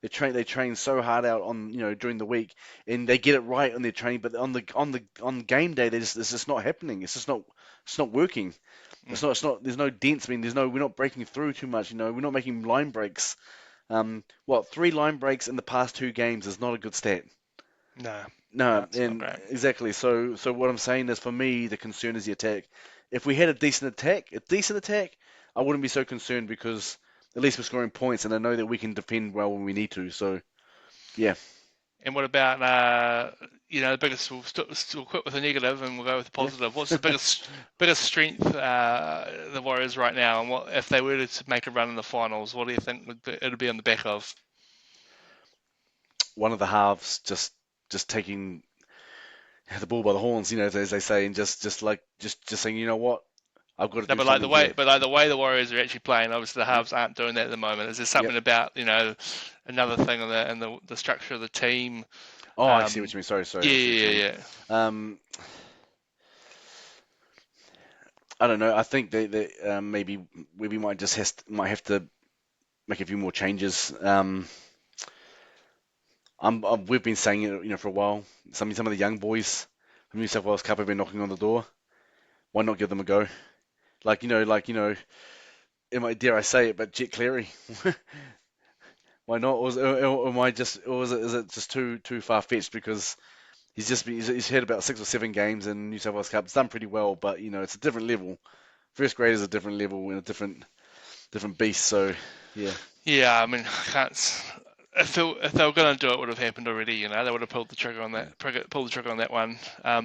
They train so hard out on during the week, and they get it right on their training. But on game day, it's just not happening. It's not working. mm. It's not. There's no dents. I mean, we're not breaking through too much. We're not making line breaks. What 3 line breaks in the past 2 games is not a good stat. No, no, No, it's not and great. exactly. So what I'm saying is, for me, the concern is the attack. If we had a decent attack, I wouldn't be so concerned because at least we're scoring points, and I know that we can defend well when we need to. So yeah, And what about the biggest? We'll quit with the negative and we'll go with the yeah. positive. What's the biggest strength the Warriors right now, and what if they were to make a run in the finals? What do you think it'd be on the back of? One of the halves just taking the ball by the horns, as they say, and just saying, you know what, I've got to No, do something here. but like the way the Warriors are actually playing, obviously the Yep, halves aren't doing that at the moment. Is there yep. something about another thing in the structure of the team? Oh, I see what Um, you mean. Sorry, sorry. yeah, I see what you yeah, mean. yeah, Um, I don't know. I think that maybe we might have to make a few more changes. We've been saying it, for a while. Some of the young boys from New South Wales Cup have been knocking on the door. Why not give them a go? Dare I say it, but Jet Cleary. Why not? Or am I just, or is it just too far fetched because he's had about 6 or 7 games in New South Wales Cup. It's done pretty well, but it's a different level. First grade is a different level and a different beast. So yeah, Yeah, I mean, I can't. If they were going to do it, it would have happened already. They would have pulled the trigger on yeah, that one.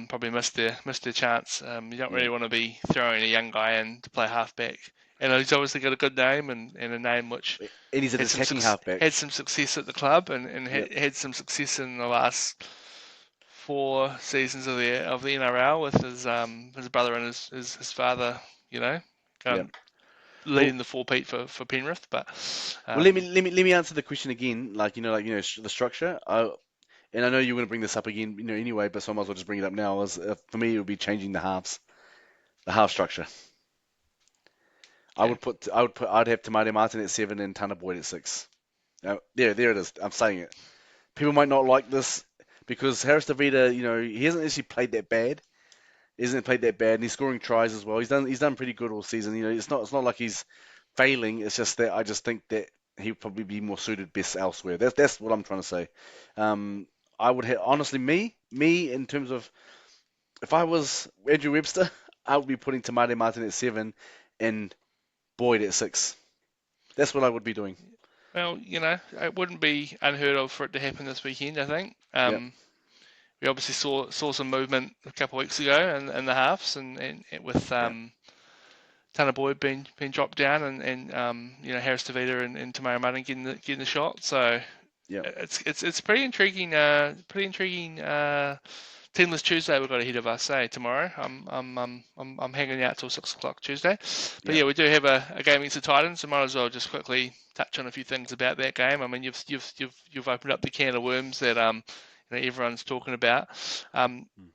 Probably missed their chance. You don't yeah. really want to be throwing a young guy in to play halfback. And he's obviously got a good name and a name which And he's an attacking halfback. had some success at the club and Yep, had some success in the last 4 seasons of the NRL with his brother and his father. yep. Going Well, leading the four-peat for Penrith, but well, let me um, let me let me answer the question again. The structure. And I know you're going to bring this up again, anyway, but so I might as well just bring it up now. For me, it would be changing the half structure. okay. I'd have Tamati Martin at 7 and Tanner Boyd at 6. There it is. I'm saying it. People might not like this because Harris Tavita, he hasn't actually played that bad. He hasn't played that bad, and he's scoring tries as well. He's done pretty good all season. It's not like he's failing. It's just that I just think that he'd probably be more suited best elsewhere. That's what I'm trying to say. Um, I would have honestly me in terms of if I was Andrew Webster, I would be putting Tamati Martin at 7 and Boyd at 6. That's what I would be doing. Well, it wouldn't be unheard of for it to happen this weekend, I think. Yep. We obviously saw some movement a couple of weeks ago in the halves and with Yeah. Tanner Boyd being dropped down and Harris Tavita and Tamara Martin getting the shot. So Yep. it's pretty intriguing. Teamless Tuesday we've got ahead of us. Tomorrow I'm hanging out till 6 o'clock Tuesday. But Yep. yeah, we do have a game against the Titans. So might as well just quickly touch on a few things about that game. I mean, you've opened up the can of worms that everyone's talking about. Um, Mm.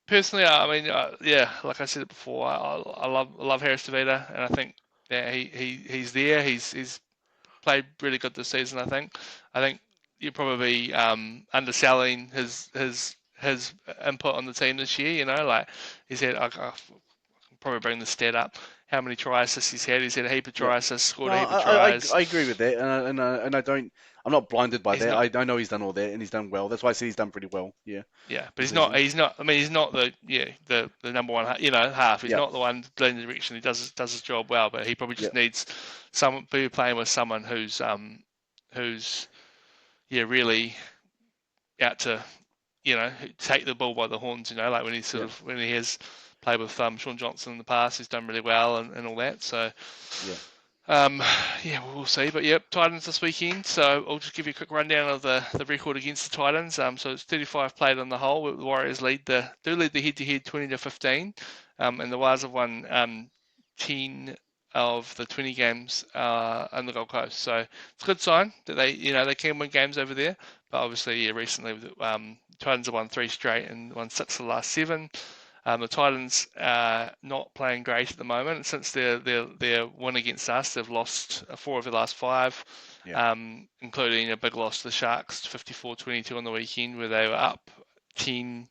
Personally, I mean, yeah, like I said before, I love Harris Tavita, and I think that he's there. He's played really good this season. I think you're probably underselling his input on the team this year. Like he's had, I can probably bring the stat up. How many try assists he's had? He's had a heap of Yep. try assists, scored No, a heap of I tries. agree with that, and I don't. I'm not blinded by He's that. not, I know he's done all that, and he's done well. That's why I say he's done pretty well. Yeah, yeah, but this he's not. season. He's not. I mean, he's not the number one. Half. He's Yep. not the one leading the direction. He does his job well, but he probably just Yep. needs someone be playing with someone who's really out to take the ball by the horns. Like when he Yep. when he has played with Sean Johnson in the past, he's done really well and all that. So. Yep. Um, yeah, we'll see. But yep, Titans this weekend. So I'll just give you a quick rundown of the record against the Titans. So it's 35 played on the whole. The Warriors lead the head-to-head 20-15, and the Wars have won 10 of the 20 games on the Gold Coast. So it's a good sign that they can win games over there. But obviously, yeah, recently Titans have won 3 straight and won 6 of the last 7. The Titans are not playing great at the moment. Since their win against us, they've lost 4 of their last 5, Yep. including a big loss to the Sharks, 54-22 on the weekend, where they were up 10-4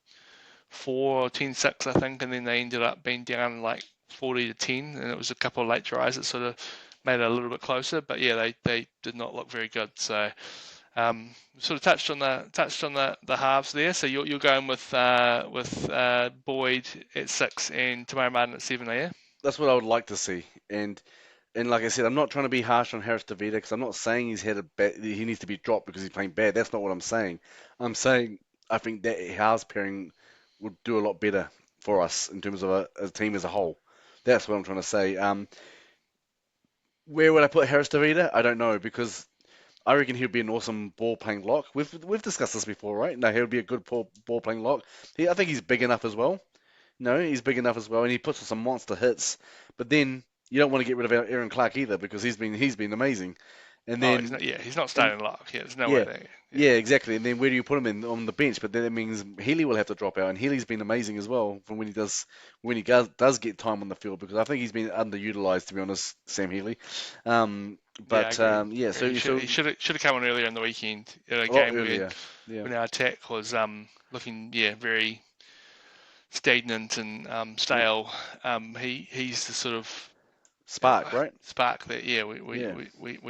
or 10-6, I think, and then they ended up being down like 40-10, and it was a couple of late tries that sort of made it a little bit closer. But yeah, they did not look very good. So sort of touched on the halves there. So you're going with Boyd at 6 and Tamara Martin at 7, are you? That's what I would like to see. And like I said, I'm not trying to be harsh on Harris Tavita because I'm not saying he needs to be dropped because he's playing bad. That's not what I'm saying. I'm saying I think that Howe's pairing would do a lot better for us in terms of a team as a whole. That's what I'm trying to say. Where would I put Harris Tavita? I don't know because I reckon he'd be an awesome ball playing lock. We've discussed this before, right? No, he would be a good ball playing lock. I think he's big enough as well. No, he's big enough as well, and he puts some monster hits. But then you don't want to get rid of Aaron Clark either because he's been amazing. And Oh, then he's not and starting lock. Yeah, there's no way yeah, there. Yeah, yeah, exactly. And then where do you put him in on the bench? But then it means Healy will have to drop out, and Healy's been amazing as well from when he does get time on the field because I think he's been underutilized to be honest, Sam Healy. yeah, I But agree. yeah, He so should have come on earlier in the weekend in a a lot game where earlier. Yeah, when our attack was looking very stagnant and yeah, stale. He's the sort of spark, right? spark that Yeah. we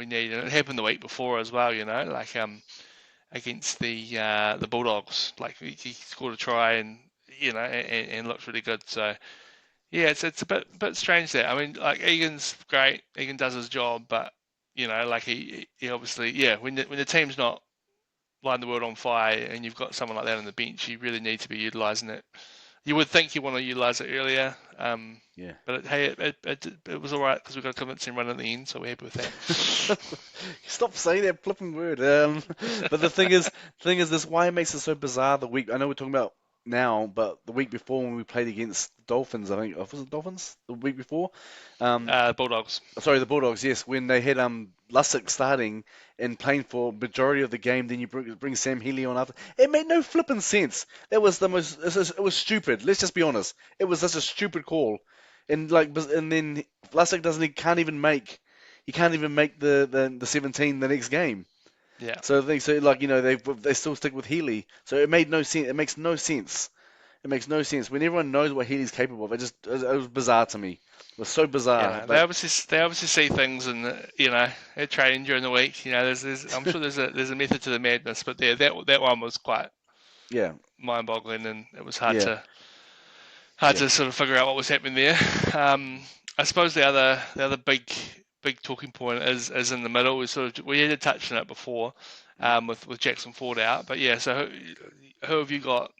need. And it happened the week before as well, like against the Bulldogs. Like he scored a try and and looked really good. So yeah, it's a bit strange there. I mean, like Egan's great. Egan does his job, but like he obviously when the team's not lighting the world on fire and you've got someone like that on the bench, you really need to be utilising it. You would think you want to utilise it earlier, Yeah. but it was all right because we got a convincing run at the end, so we're happy with that. Stop saying that flipping word. But the thing is, this why it makes it so bizarre. The week I know we're talking about now, but the week before when we played against Dolphins, I think was it Dolphins the week before. Um, Bulldogs. Sorry, the Bulldogs. Yes, when they had Lussick starting and playing for majority of the game, then you bring Sam Healy on after. It made no flipping sense. That was the most. It was stupid. Let's just be honest. It was such a stupid call, and then Lussick he can't even make the 17 the next game. Yeah, So they still stick with Healy. So it made no sense. It makes no sense. It makes no sense when everyone knows what Healy's capable of. It was bizarre to me. It was so bizarre. they But obviously see things and at training during the week. There's I'm sure there's a method to the madness, but yeah, that one was quite yeah, mind-boggling and it was hard yeah, to yeah. sort of figure out what was happening there. I suppose the other big talking point is in the middle. We had touched on it before, with Jackson Ford out, but yeah. So who have you got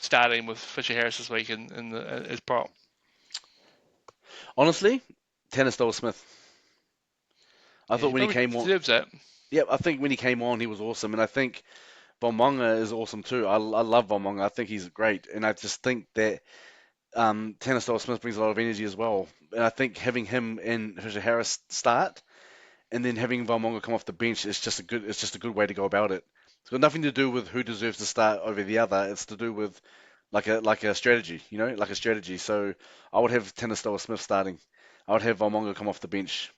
starting with Fisher Harris this week as prop? Honestly, Tanner Smith. I Yeah, thought he when he probably came on, deserves it. yeah, I think when he came on, he was awesome, and I think Bomonga is awesome too. I love Bomonga. I think he's great, and I just think that Tanner Smith brings a lot of energy as well. And I think having him and Fisher Harris start, and then having Bomonga come off the bench is just a good way to go about it. It's got nothing to do with who deserves to start over the other. It's to do with like a strategy, like a strategy. So I would have Tanner Smith starting. I would have Bomonga come off the bench.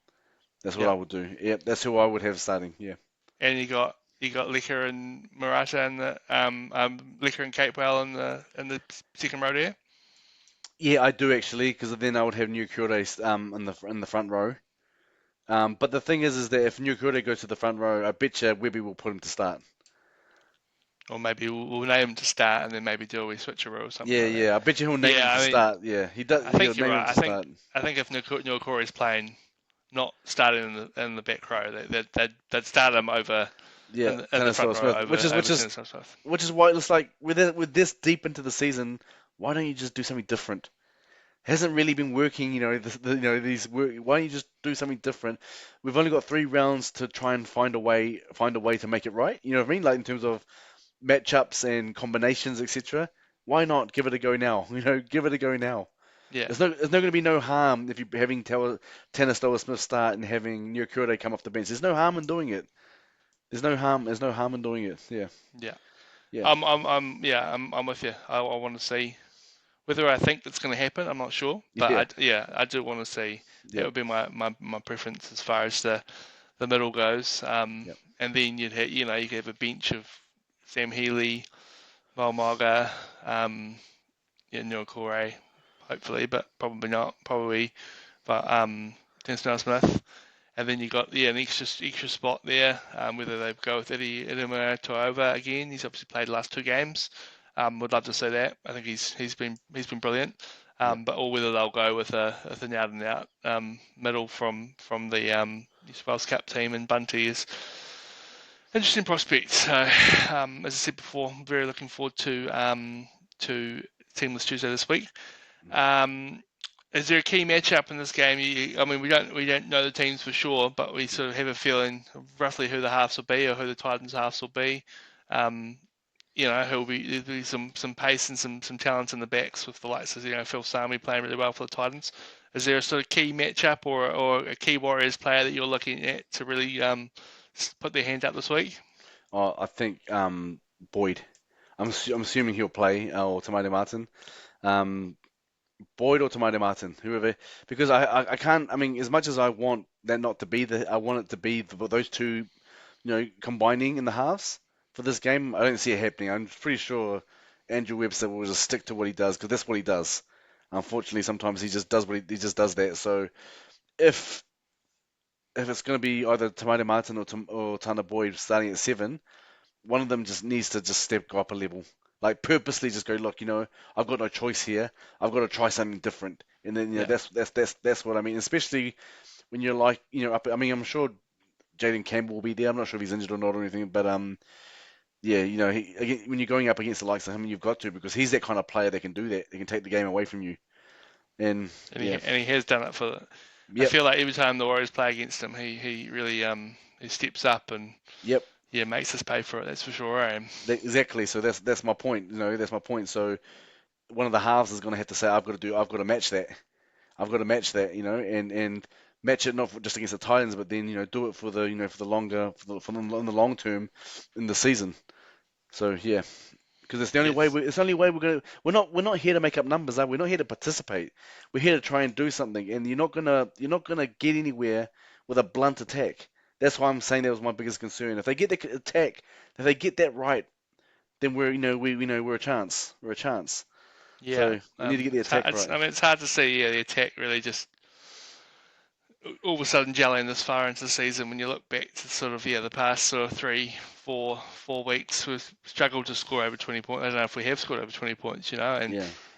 That's what Yeah, I would do. Yeah, that's who I would have starting. Yeah. and you got Licker and Murata and the Licker and Capewell in the second row there. Yeah, I do actually, because then I would have New Cure in the front row. But the thing is that if New Cure goes to the front row, I bet you Webby will put him to start. Or maybe we'll name him to start and then maybe do a wee switcheroo or something Yeah, like that. yeah, I bet you he'll name him Yeah, to I mean, start. Yeah, he does. I He'll think you're name him right. to start. I think if Nukuri is playing, not starting in the back row, they'd start him over Yeah, in the front Tanner row Smith, which over is which over is Tennyson Smith. which is why it looks like with this deep into the season, why don't you just do something different? Hasn't really been working, why don't you just do something different? We've only got 3 rounds to try and find a way to make it right. You know what I mean? Like in terms of matchups and combinations, etc. Why not give it a go now? Give it a go now. Yeah, There's not going to be no harm if you're having Tanner Smith start and having Nyokure come off the bench. There's no harm in doing it. There's no harm. There's no harm in doing it. Yeah, yeah. yeah, I'm with you. I want to see whether I think that's going to happen. I'm not sure, but yeah, I do want to see. That yeah, would be my preference as far as the middle goes. yeah, And then you could have a bench of Sam Healy, Valmaga, Nukuri, hopefully, but probably not. Probably, but Denzel Smith. And then you got an extra spot there. Whether they go with Eddie Edema Toova again, he's obviously played the last 2 games. Would love to see that. I think he's been brilliant. yeah. Or whether they'll go with an out and out middle from the New South Wales Cup team, and Bunty is interesting prospect. So as I said before, I'm very looking forward to Teamless Tuesday this week. Is there a key matchup in this game? I mean, we don't know the teams for sure, but we sort of have a feeling of roughly who the halves will be or who the Titans halves will be. Um, there'll be some pace and some talent in the backs with the likes of Phil Sami playing really well for the Titans. Is there a sort of key matchup or a key Warriors player that you're looking at to really put their hand up this week? Oh, I think Boyd. I'm assuming he'll play or Tomato Martin. Um, Boyd or Tomato Martin, whoever, because I can't. I mean, as much as I want that not to be I want it to be those two, combining in the halves for this game. I don't see it happening. I'm pretty sure Andrew Webster will just stick to what he does because that's what he does. Unfortunately, sometimes he just does he just does that. So if it's going to be either Tamari Martin or Tana Boyd starting at 7, one of them just needs to just go up a level. Like purposely just go, look, I've got no choice here. I've got to try something different. And then Yeah. that's what I mean. Especially when you're like, up. I mean, I'm sure Jaden Campbell will be there. I'm not sure if he's injured or not or anything, but yeah, when you're going up against the likes of him, you've got to, because he's that kind of player that can do that. They can take the game away from you. And And yeah, he has done it for. I yep, feel like every time the Warriors play against him, he really he steps up and yep. yeah makes us pay for it. That's for sure. Exactly. So that's my point. That's my point. So one of the halves is going to have to say, I've got to match that. I've got to match that. And match it not just against the Titans, but then do it for the longer in the long term in the season. So yeah, because it's the only way. Yes. It's the only way we're gonna. We're not here to make up numbers, are we? We're not here to participate. We're here to try and do something. And you're not gonna get anywhere with a blunt attack. That's why I'm saying that was my biggest concern. If they get the attack, if they get that right, then we're a chance. We're a chance. Yeah. So we need to get the It's hard, attack right. I mean, it's hard to see the attack really just all of a sudden gelling this far into the season. When you look back to sort of the past sort of 4 weeks, we've struggled to score over 20 points. I don't know if we have scored over 20 points, and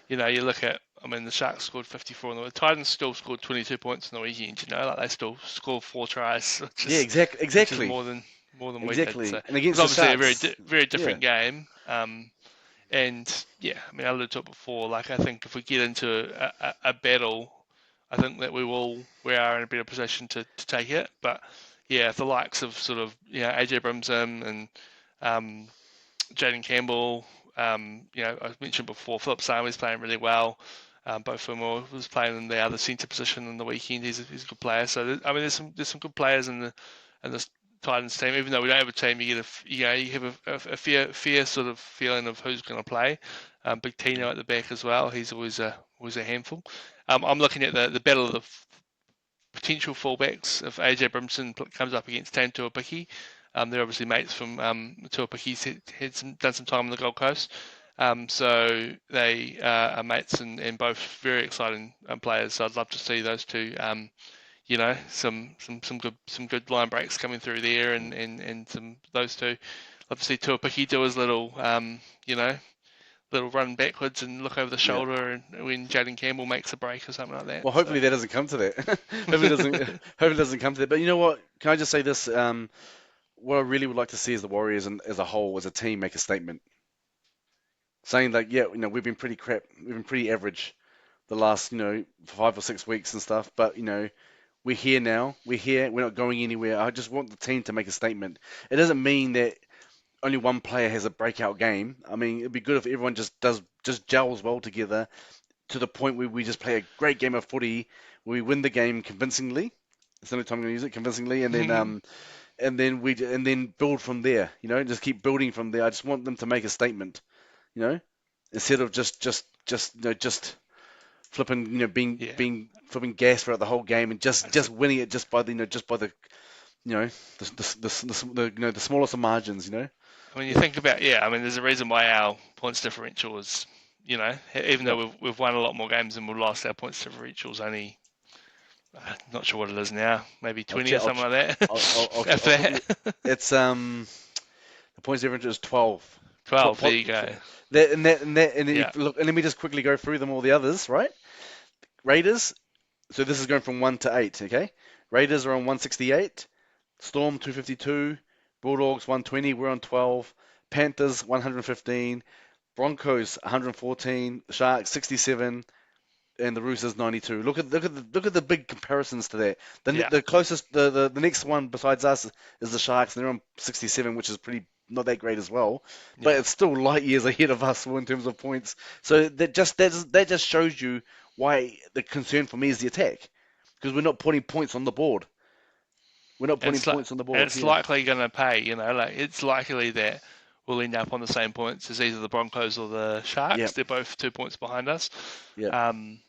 Yeah. you look at. I mean, the Sharks scored 54 the Titans still scored 22 points on the weekend. Like they still scored 4 tries, Yeah. which is Exactly. more than we did. So Exactly. it And was against the obviously a very Sharks. very Yeah. different game. And yeah, I mean, I alluded to it before. Like, I think if we get into a battle, I think that we are in a better position to take it. But yeah, if the likes of sort of AJ Brimson and um, Jaden Campbell, I mentioned before, Philip Sami's playing really well. Both of them was playing in the other centre position in the weekend. He's a good player. So I mean, there's some good players in this Titans team. Even though we don't have a team, you have a fair sort of feeling of who's going to play. Big Tino at the back as well. He's always a handful. I'm looking at the battle of the potential fullbacks. If AJ Brimson comes up against Tane Tuapiki, they're obviously mates from Tuapiki's done some time on the Gold Coast. So they are mates and both very exciting players. So I'd love to see those two. Some good line breaks coming through there, and some those two. Love to see Tuapiki do his little run backwards and look over the Yeah. shoulder, and when Jaden Campbell makes a break or something like that. Well, So hopefully that doesn't come to that. Hopefully it doesn't. Hopefully it doesn't come to that. But you know what? Can I just say this? What I really would like to see is the Warriors and as a whole, as a team, make a statement saying like, yeah, we've been pretty crap, we've been pretty average the last, 5 or 6 weeks and stuff. But we're here now. We're here. We're not going anywhere. I just want the team to make a statement. It doesn't mean that only one player has a breakout game. I mean, it'd be good if everyone just gels well together to the point where we just play a great game of footy, where we win the game convincingly. It's the only time I'm going to use it, convincingly, and then build from there. Just keep building from there. I just want them to make a statement. You know, instead of just flipping, yeah. being flipping gas throughout the whole game and just winning it just by the the smallest of margins. When you think about, I mean, there's a reason why our points differential is, even Yep. though we've won a lot more games than we've lost, our points differential is only, not sure what it is now, maybe I'll 20 or check. something like that. If I'll quickly. that, It's the points difference is 12. 12. There you go. And then Yeah, look, and let me just quickly go through them all the others, right? Raiders. So this is going from 1 to 8. Okay. Raiders are on 168. Storm 252. Bulldogs 120. We're on 12. Panthers 115. Broncos 114. Sharks 67. And the Roosters 92. Look at the big comparisons to that. The yeah, the closest the next one besides us is the Sharks. And they're on 67, which is pretty not that great as well, but yeah. it's still light years ahead of us in terms of points. So that just shows you why the concern for me is the attack, because we're not putting points on the board. We're not And putting it's like, points on the and board. it's Yeah. likely going to pay, like it's likely that we'll end up on the same points as either the Broncos or the Sharks. Yep. They're both 2 points behind us. Yep. And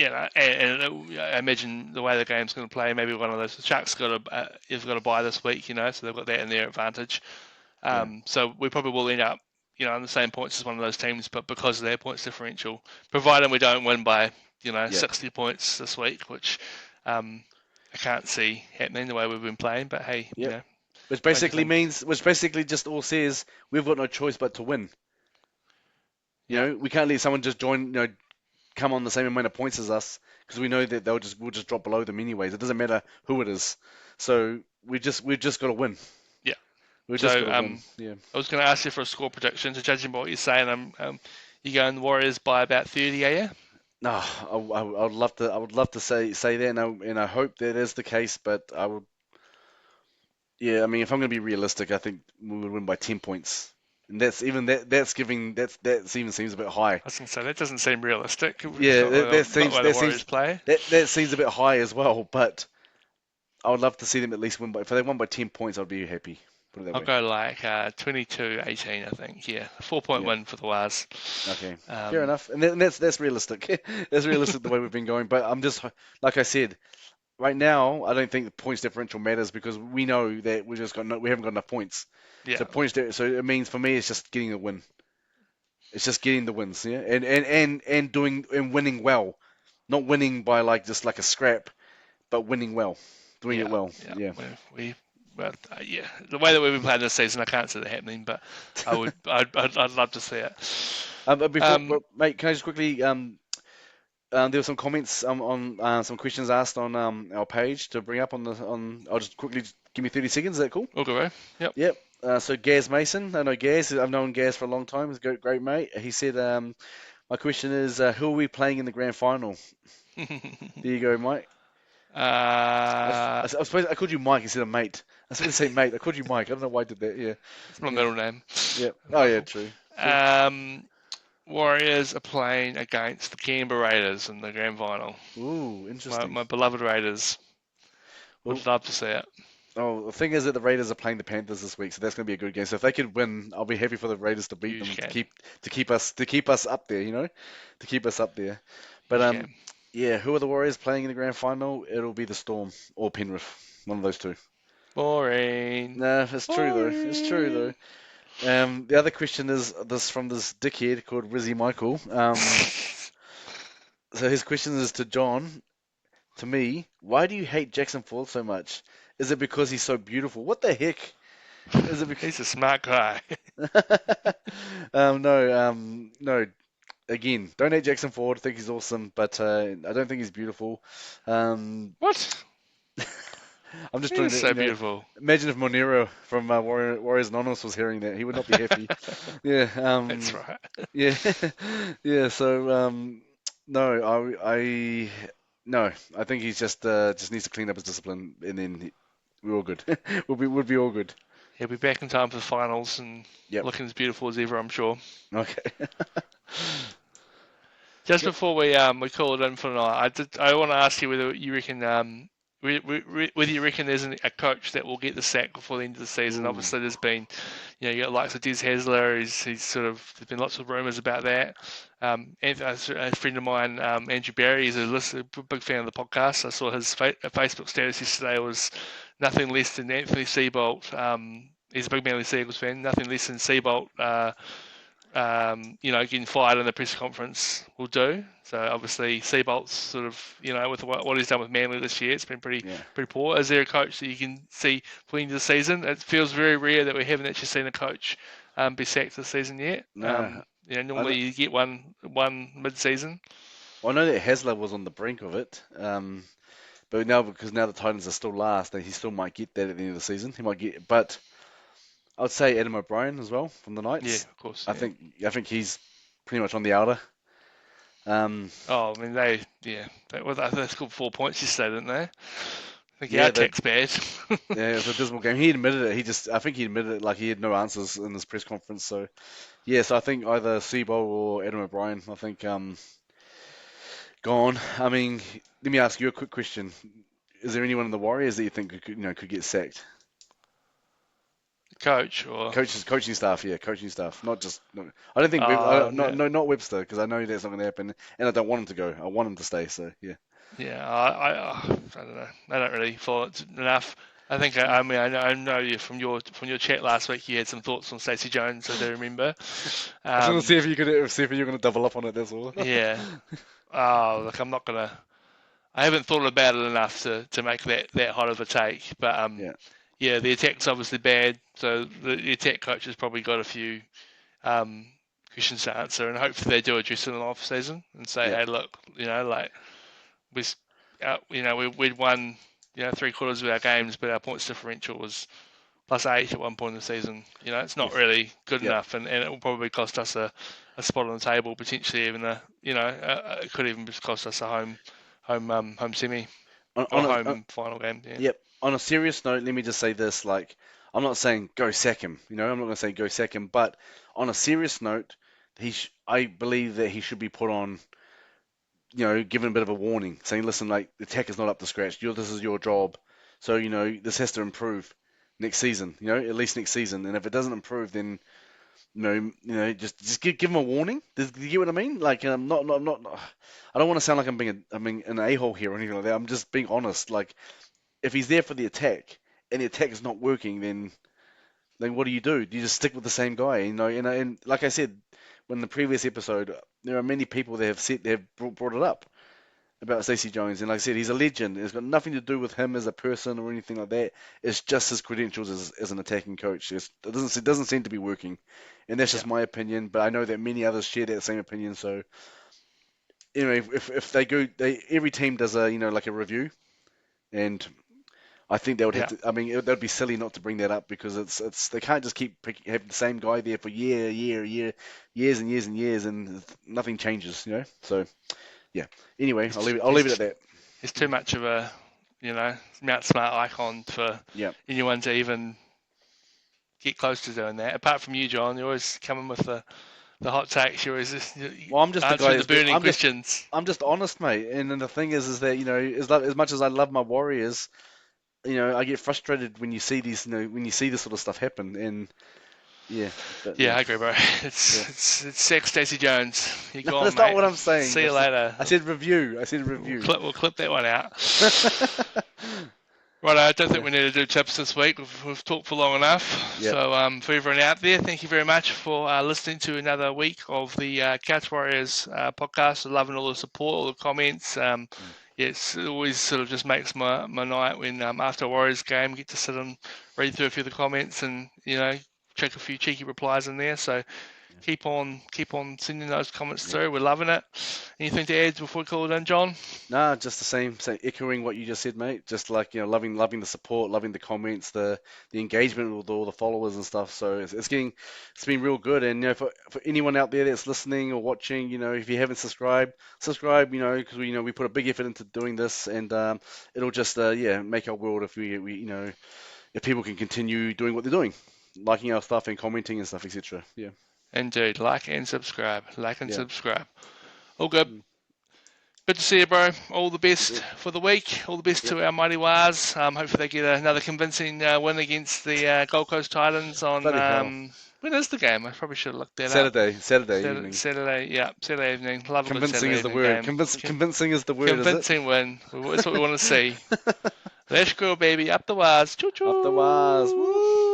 I imagine the way the game's going to play, maybe one of those the Sharks have got to buy this week, so they've got that in their advantage. Yeah. So we probably will end up, on the same points as one of those teams, but because of their points differential, provided we don't win by, Yep. 60 points this week, which, um, can't see happening the way we've been playing. But hey, Yep. you know, Which what do you basically think? just all says we've got no choice but to win. Yeah, We can't let someone just join, come on the same amount of points as us because we know that we'll just drop below them anyways. It doesn't matter who it is. So we've just got to win. yeah. We've just got So to win. Yeah. I was going to ask you for a score prediction. So judging by what you're saying, you going the Warriors by about 30, are you? No, I would love to. I would love to say that, and I hope that is the case. But I would, yeah. I mean, if I'm going to be realistic, I think we would win by 10 points, and that's even that. That's giving that even seems a bit high. I was going to say that doesn't seem realistic. Yeah, Not the way the Warriors play. that seems a bit high as well. But I would love to see them at least win by. If they won by 10 points, I'd be happy. Put it that I'll way. go like 22-18, I think. Yeah, 4-point Yeah. win for the Wars. Okay. Fair enough. And that's realistic. That's realistic the way we've been going. But I'm just like I said. Right now, I don't think the points differential matters because we know that we haven't got enough points. Yeah, So it means for me it's just getting the win. It's just getting the wins, yeah, and doing and winning well, not winning by like just like a scrap, but winning well, doing it yeah, well, yeah. yeah. Well, yeah. The way that we've been playing this season, I can't see that happening, but I'd love to see it. But before, Um, mate, can I just quickly there were some comments on some questions asked on our page to bring up on. I'll just quickly give me 30 seconds. Is that cool? we'll go. Yep. Yep. So Gaz Mason, I know Gaz. I've known Gaz for a long time. He's a great mate. He said, "My question is, who are we playing in the grand final?" There you go, Mike. uh, I suppose I called you Mike instead of mate. I was going to say mate. I called you Mike. I don't know why I did that. Yeah. it's my Yeah. middle name. Yeah. Oh yeah. True. True. Um, Warriors are playing against the Canberra Raiders in the grand final. Ooh, My, interesting. my beloved Raiders. Well, Would love to see it. oh, the thing is that the Raiders are playing the Panthers this week, so that's going to be a good game. So if they could win, I'll be happy for the Raiders to beat them Huge game. to keep us up there. To keep us up there. But Huge game. yeah, who are the Warriors playing in the grand final? It'll be the Storm or Penrith, one of those two. Boring. No, it's true though. It's true Boring. though. The other question is this from this dickhead called Rizzy Michael. So his question is to John, to me, why do you hate Jackson Fall so much? Is it because he's so beautiful? What the heck? Is it because... He's a smart guy. No. Again, don't hate Jackson Ford. I think he's awesome, but I don't think he's beautiful. What? I'm just He trying is to, so beautiful. imagine if Monero from Warriors Anonymous was hearing that, he would not be happy. Yeah. That's right. Yeah. Yeah. So, no, no, I think he's just needs to clean up his discipline, and then we're all good. We'll be all good. He'll be back in time for the finals and Yep. looking as beautiful as ever, I'm sure. Okay. Just Yep. before we call it in for tonight, I want to ask you whether you reckon whether you reckon there's a coach that will get the sack before the end of the season. Ooh. Obviously, there's been, you got likes of Des Hasler. He's sort of there's been lots of rumours about that. And a friend of mine, Andrew Barry, is a big fan of the podcast. I saw his Facebook status yesterday was nothing less than Anthony Seibold. He's a big Manly Sea Eagles fan. Nothing less than Seibold. Getting fired in the press conference will do. So obviously, Seabolt's sort of, with what he's done with Manly this year, it's been pretty poor. Is there a coach that you can see for the end of the season? It feels very rare that we haven't actually seen a coach be sacked this season yet. No. Normally you get one mid-season. Well, I know that Hasler was on the brink of it, but because now the Titans are still last, he still might get that at the end of the season. He might get, but I would say Adam O'Brien as well from the Knights. Yeah, of course. I think he's pretty much on the outer. They scored 4 points yesterday, didn't they? I think Yeah, our tech's bad. Yeah, it was a dismal game. He admitted it. I think he admitted it, like he had no answers in this press conference. So, yeah, so I think either Seabold or Adam O'Brien, I think, gone. I mean, let me ask you a quick question. Is there anyone in the Warriors that you think could get sacked? Coach or Coaching staff, yeah, coaching staff. Not just. No, I don't think. Not Webster, because I know that's not going to happen, and I don't want him to go. I want him to stay. So yeah. Yeah, I don't know. I don't really follow it enough. I think I know you from your chat last week. You had some thoughts on Stacey Jones. I do remember. I was going to see if you were going to double up on it. That's all. Yeah. Oh, look, I'm not gonna I haven't thought about it enough to make that hot of a take. But Yeah, yeah, the attack's obviously bad, so the attack coach has probably got a few um, questions to answer, and hopefully they do address it in the off season and say, yeah, hey, look, like we, we'd won 3/4 of our games, but our points differential was +8 at one point in the season. It's not yes, really good yeah. enough, and it will probably cost us a spot on the table, potentially even it could even just cost us a home semi On, or on a, home final game. Yeah, Yep. On a serious note, let me just say this: like, I'm not saying go sack him. I'm not going to say go sack him. But on a serious note, I believe that he should be put on. Given a bit of a warning, saying, listen, like the tech is not up to scratch. This is your job, so this has to improve next season. At least next season. And if it doesn't improve, then just give him a warning. Do you get what I mean? Like, not. I don't want to sound like I'm being an a-hole here or anything like that. I'm just being honest. Like, if he's there for the attack and the attack is not working, then what do? You just stick with the same guy, and like I said in the previous episode, there are many people that have brought it up about Stacey Jones, and like I said, he's a legend. It's got nothing to do with him as a person or anything like that. It's just his credentials as an attacking coach. It doesn't seem to be working, and that's yeah, just my opinion. But I know that many others share that same opinion. So anyway, if they go, every team does like a review, and I think they would have yeah. to. I mean, that'd be silly not to bring that up because it's they can't just keep having the same guy there for years and years and years, and nothing changes. So yeah. Anyway, He's, I'll leave it at he's, that. he's too much of a Mount Smart icon for Yeah. anyone to even get close to doing that. Apart from you, John, you're always coming with the hot takes. You're always just Well, I'm just the guy answering the that's been. burning questions. I'm just honest, mate. And then the thing is that as much as I love my Warriors, I get frustrated when you see when you see this sort of stuff happen. And yeah, but Yeah, yeah, I agree, bro. yeah. It's Sex Stacey Jones. You're No, gone, that's not mate. what I'm saying. See you later. I said review. I said We'll review. clip that one out. Right, I don't think Yeah. we need to do tips this week. We've talked for long enough. Yep. So for everyone out there, thank you very much for listening to another week of the Couch Warriors podcast. Loving all the support, all the comments. It always sort of just makes my night when after a Warriors game, get to sit and read through a few of the comments and check a few cheeky replies in there. So keep on sending those comments Yeah. through. We're loving it. Anything to add before we call it in, John? Nah, just the same. So echoing what you just said, mate. Just like loving the support, loving the comments, the engagement with all the followers and stuff. So it's been real good. And for anyone out there that's listening or watching, if you haven't subscribe. Because we put a big effort into doing this, and it'll just make our world if if people can continue doing what they're doing, liking our stuff and commenting and stuff, etc. Yeah. Indeed. Like and subscribe. Like and Yeah. subscribe. All good. Mm. Good to see you, bro. All the best Yep. for the week. All the best Yep. to our mighty Wars. Hopefully they get another convincing win against the Gold Coast Titans on. Bloody hell. When is the game? I probably should have looked that up. Saturday evening. Saturday evening. Love a good Convincing Saturday is the evening word. game. Convincing is the word, is it? Convincing win. That's what we want to see. Let's go, baby. Up the Wars. Choo choo. Up the wires. Woo!